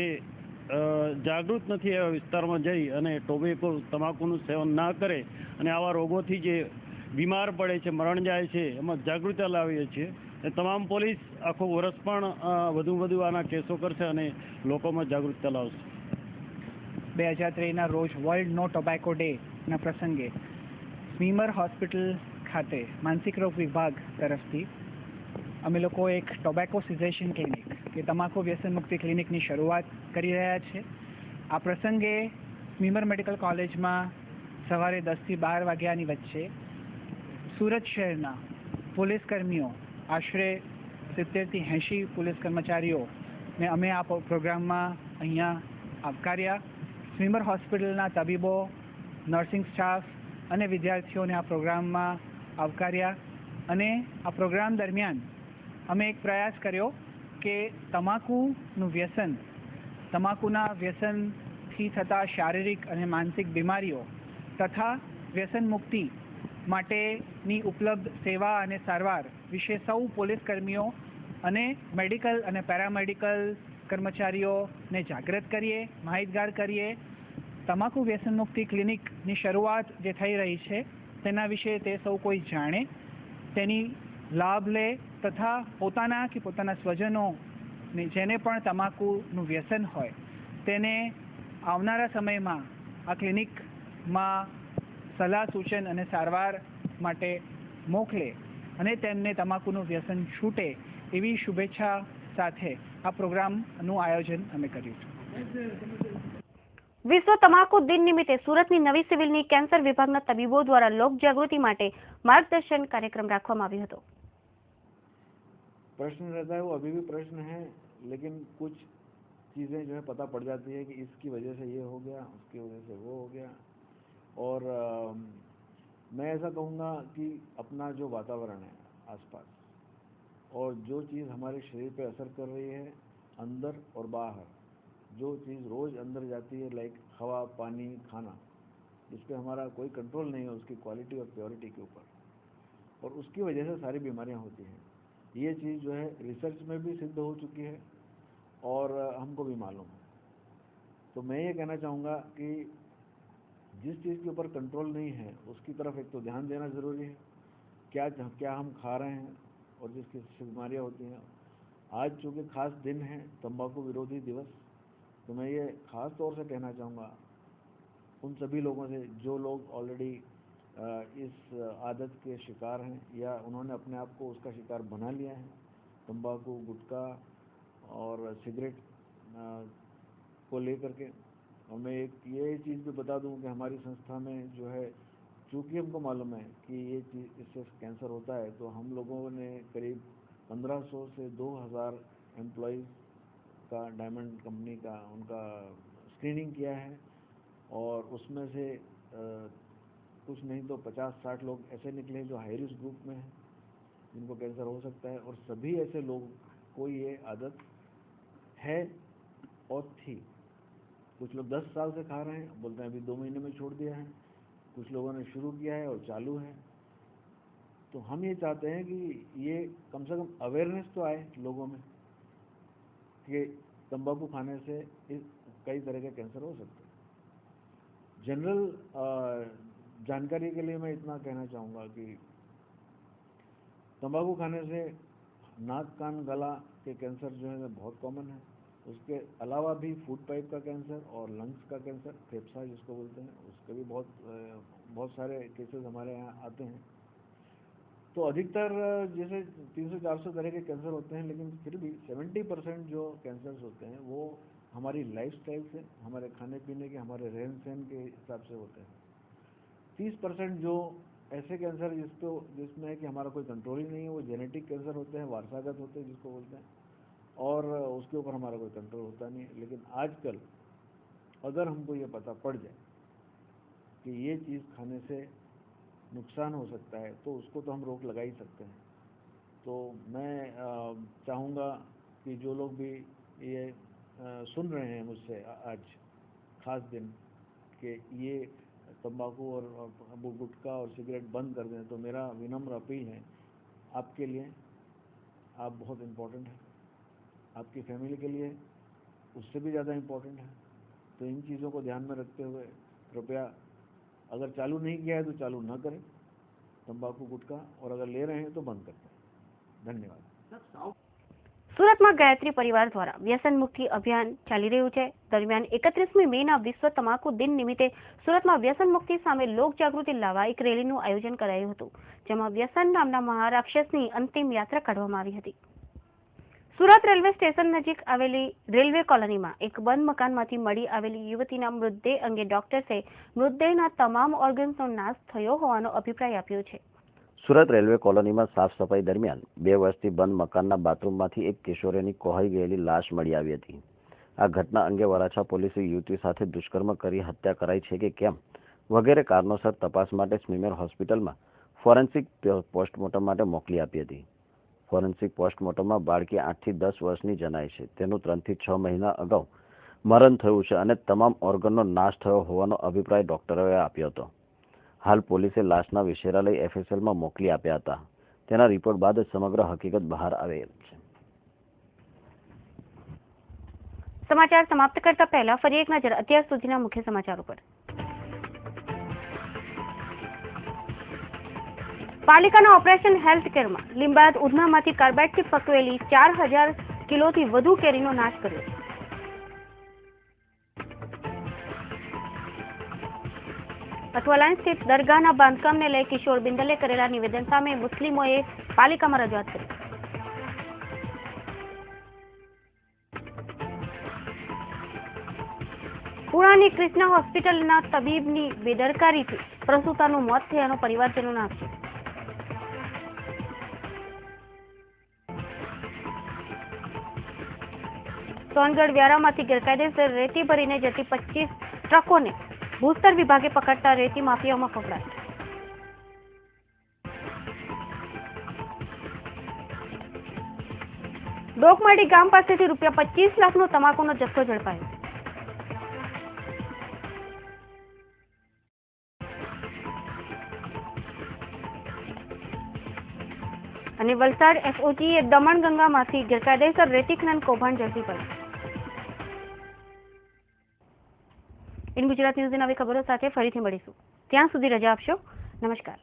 જાગૃત નથી એવા વિસ્તારમાં જઈ અને ટોબેકો તમાકુનું સેવન ના કરે અને આવા રોગોથી જે બીમાર પડે છે, મરણ જાય છે, એમાં જાગૃતતા લાવીએ છીએ. તમામ પોલીસ આખું વર્ષ પણ વધુ આના કેસો કરશે અને લોકોમાં જાગૃતતા લાવશે. 2023ના રોજ વર્લ્ડ નો ટોબેકો ડેના પ્રસંગે સ્મીમર હોસ્પિટલ ખાતે માનસિક રોગ વિભાગ તરફથી અમે લોકો એક ટોબેકો સિઝેશન ક્લિનિક કે તમાકુ વ્યસન મુક્તિ ક્લિનિકની શરૂઆત કરી રહ્યા છે. આ પ્રસંગે સ્મીમર મેડિકલ કોલેજમાં સવારે 10 થી 12 વાગ્યાની વચ્ચે સુરત શહેરના પોલીસ કર્મીઓ આશરે 70 થી 80 પોલીસ કર્મચારીઓને અમે આ પ્રોગ્રામમાં અહીંયા આવકાર્યા. સ્મીમર હોસ્પિટલના તબીબો, નર્સિંગ સ્ટાફ અને વિદ્યાર્થીઓને આ પ્રોગ્રામમાં આવકાર્યા. અને આ પ્રોગ્રામ દરમિયાન અમે એક પ્રયાસ કર્યો કે તમાકુનું વ્યસન, તમાકુના વ્યસનથી થતા શારીરિક અને માનસિક બીમારીઓ તથા વ્યસન મુક્તિ માટેની ઉપલબ્ધ સેવા અને સારવાર વિશે સૌ પોલીસ કર્મીઓ અને મેડિકલ અને પેરામેડિકલ કર્મચારીઓને જાગૃત કરીએ, માહિતગાર કરીએ. તમાકુ વ્યસન મુક્તિ ક્લિનિકની શરૂઆત જે થઈ રહી છે તેના વિશે તે સૌ કોઈ જાણે, તેની લાભ લે તથા પોતાના કે પોતાના સ્વજનોને જેને પણ તમાકુનું વ્યસન હોય તેને આવનારા સમયમાં આ ક્લિનિકમાં સલાહ સૂચન અને સારવાર માટે મોકલે અને તેમને તમાકુનું વ્યસન છૂટે એવી શુભેચ્છા સાથે આ પ્રોગ્રામનું આયોજન અમે કર્યું છે. વિશ્વ તમાકુ દિન નિમિત્તે સુરતની નવી સિવિલની કેન્સર વિભાગના તબીબો દ્વારા લોક જાગૃતિ માટે मार्गदर्शन कार्यक्रम રાખવામાં આવ્યો હતો. प्रश्न रहता है वो अभी भी प्रश्न है, लेकिन कुछ चीज़ें जो है पता पड़ जाती है कि इसकी वजह से ये हो गया, उसकी वजह से वो हो गया. और मैं ऐसा कहूँगा कि अपना जो वातावरण है आसपास और जो चीज़ हमारे शरीर पे असर कर रही है अंदर और बाहर, जो चीज़ रोज़ अंदर जाती है लाइक हवा, पानी, खाना, जिस पे हमारा कोई कंट्रोल नहीं है उसकी क्वालिटी और प्योरिटी के ऊपर, और उसकी वजह से सारी बीमारियां होती हैं. ये चीज़ जो है रिसर्च में भी सिद्ध हो चुकी है और हमको भी मालूम है. तो मैं ये कहना चाहूँगा कि जिस चीज़ के ऊपर कंट्रोल नहीं है उसकी तरफ एक तो ध्यान देना ज़रूरी है. क्या हम खा रहे हैं और जिसकी बीमारियाँ होती हैं. आज चूँकि खास दिन है तंबाकू विरोधी दिवस, तो मैं ये ख़ास तौर से कहना चाहूँगा उन सभी लोगों से जो लोग ऑलरेडी इस आदत के शिकार हैं या उन्होंने अपने आप को उसका शिकार बना लिया है, तंबाकू, गुटखा और सिगरेट को लेकर के. और मैं एक ये चीज़ भी बता दूं कि हमारी संस्था में जो है, चूँकि हमको मालूम है कि ये चीज़ इससे कैंसर होता है, तो हम लोगों ने करीब 1500 से 2000 एम्प्लॉयज़ का डायमंड कंपनी का उनका स्क्रीनिंग किया है. और उसमें से कुछ नहीं तो 50-60 लोग ऐसे निकले जो हाई रिस्क ग्रुप में हैं, जिनको कैंसर हो सकता है. और सभी ऐसे लोग को ये आदत है और थी. कुछ लोग 10 साल से खा रहे हैं, बोलते हैं अभी 2 महीने में छोड़ दिया है. कुछ लोगों ने शुरू किया है और चालू है. तो हम ये चाहते हैं कि ये कम से कम अवेयरनेस तो आए लोगों में कि तंबाकू खाने से कई तरह के कैंसर हो सकते हैं. जनरल जानकारी के लिए मैं इतना कहना चाहूँगा कि तंबाकू खाने से नाक, कान, गला के कैंसर जो है बहुत कॉमन है. उसके अलावा भी फूड पाइप का कैंसर और लंग्स का कैंसर, फेफसा जिसको बोलते हैं, उसके भी बहुत सारे केसेस हमारे यहाँ आते हैं. तो अधिकतर जैसे 300-400 तरह के कैंसर होते हैं, लेकिन फिर भी 70% जो कैंसर्स होते हैं वो हमारी लाइफस्टाइल से, हमारे खाने पीने के, हमारे रहन सहन के हिसाब से होते हैं. 30% जो ऐसे कैंसर जिसमें है कि हमारा कोई कंट्रोल ही नहीं है, वो जेनेटिक कैंसर होते हैं, वारसागत होते हैं जिसको बोलते हैं, और उसके ऊपर हमारा कोई कंट्रोल होता नहीं है. लेकिन आजकल अगर हमको ये पता पड़ जाए कि ये चीज़ खाने से नुकसान हो सकता है, तो उसको तो हम रोक लगा ही सकते हैं. तो मैं चाहूँगा कि जो लोग भी ये सुन रहे हैं मुझसे आज खास दिन कि ये तंबाकू और गुटखा और सिगरेट बंद कर दें, तो मेरा विनम्र अपील है आपके लिए, आप बहुत इम्पोर्टेंट हैं, आपकी फैमिली के लिए उससे भी ज़्यादा इम्पोर्टेंट है. तो इन चीज़ों को ध्यान में रखते हुए कृपया अगर चालू नहीं किया है तो चालू न करें तंबाकू, गुटखा, और अगर ले रहे हैं तो बंद करते हैं. धन्यवाद. સુરતમાં ગાયત્રી પરિવાર દ્વારા વ્યસન મુક્તિ અભિયાન ચાલી રહ્યું છે. દરમિયાન 31મી મેના વિશ્વ તમાકુ દિન નિમિત્તે સુરતમાં વ્યસન મુક્તિ સામે લોક જાગૃતિ લાવવા એક રેલીનું આયોજન કરાયું હતું, જેમાં વ્યસન નામના મહારાક્ષસની અંતિમ યાત્રા કાઢવામાં આવી હતી. સુરત રેલવે સ્ટેશન નજીક આવેલી રેલવે કોલોનીમાં એક બંધ મકાનમાંથી મળી આવેલી યુવતીના મૃતદેહ અંગે ડોક્ટર્સે મૃતદેહના તમામ ઓર્ગન્સનો નાશ થયો હોવાનો અભિપ્રાય આપ્યો છે. સુરત રેલવે કોલોનીમાં સાફ સફાઈ દરમિયાન 2 વર્ષથી બંધ મકાનના બાથરૂમમાંથી એક કિશોરીની કોહાઈ ગયેલી લાશ મળી આવી હતી. આ ઘટના અંગે વરાછા પોલીસે યુવતી સાથે દુષ્કર્મ કરી હત્યા કરાઈ છે કે કેમ વગેરે કારણોસર તપાસ માટે સ્મીમેર હોસ્પિટલમાં ફોરેન્સિક પોસ્ટમોર્ટમ માટે મોકલી આપી હતી. ફોરેન્સિક પોસ્ટમોર્ટમમાં બાળકી 8 થી 10 વર્ષની જણાય છે. તેનું 3 થી 6 મહિના અગાઉ મરણ થયું છે અને તમામ ઓર્ગનનો નાશ થયો હોવાનો અભિપ્રાય ડોક્ટરોએ આપ્યો હતો. હાલ પોલીસે લાશના વિશેરા લઈ એફએસએલમાં મોકલી આપ્યા હતા. તેના રિપોર્ટ બાદ સમગ્ર હકીકત બહાર આવેલ છે. સમાચાર સમાપ્ત કરતા પહેલા ફરી એક નજર અત્યાર સુધીના મુખ્ય સમાચારો પર. પાલિકાના ઓપરેશન હેલ્થ કેરમાં લીંબાયત ઉધનામાંથી કાર્બાઇડથી પકવેલી 4000 કિલોથી વધુ કેરીનો નાશ કર્યો. અઠવાલાઇન સ્થિત દરગાહના બાંધકામને લઈ કિશોર બિંદલે કરેલા નિવેદન સામે મુસ્લિમોએ પાલિકામાં રજૂઆત કરી. પુણાની ક્રિષ્ના હોસ્પિટલના તબીબની બેદરકારીથી પ્રસૂતાનું મોત થયાનો પરિવારજનોનો આક્ષેપ. સોનગઢ વ્યારામાંથી ગેરકાયદેસર રેતી ભરીને જતી 25 ટ્રકોને ભૂસ્તર વિભાગે પકડતા રેતી માફિયાઓમાં ફફડાટ. ડોકમાડી ગામ પાસેથી ₹25 લાખનો તમાકુનો જથ્થો ઝડપાયો. અને વલસાડ એસઓજીએ દમણગંગામાંથી ગેરકાયદેસર રેતી ખનન કૌભાંડ ઝડપી પડ્યું. ઇન ગુજરાત ન્યૂઝની નવી ખબરો સાથે ફરીથી મળીશું. ત્યાં સુધી રજા આપશો. નમસ્કાર.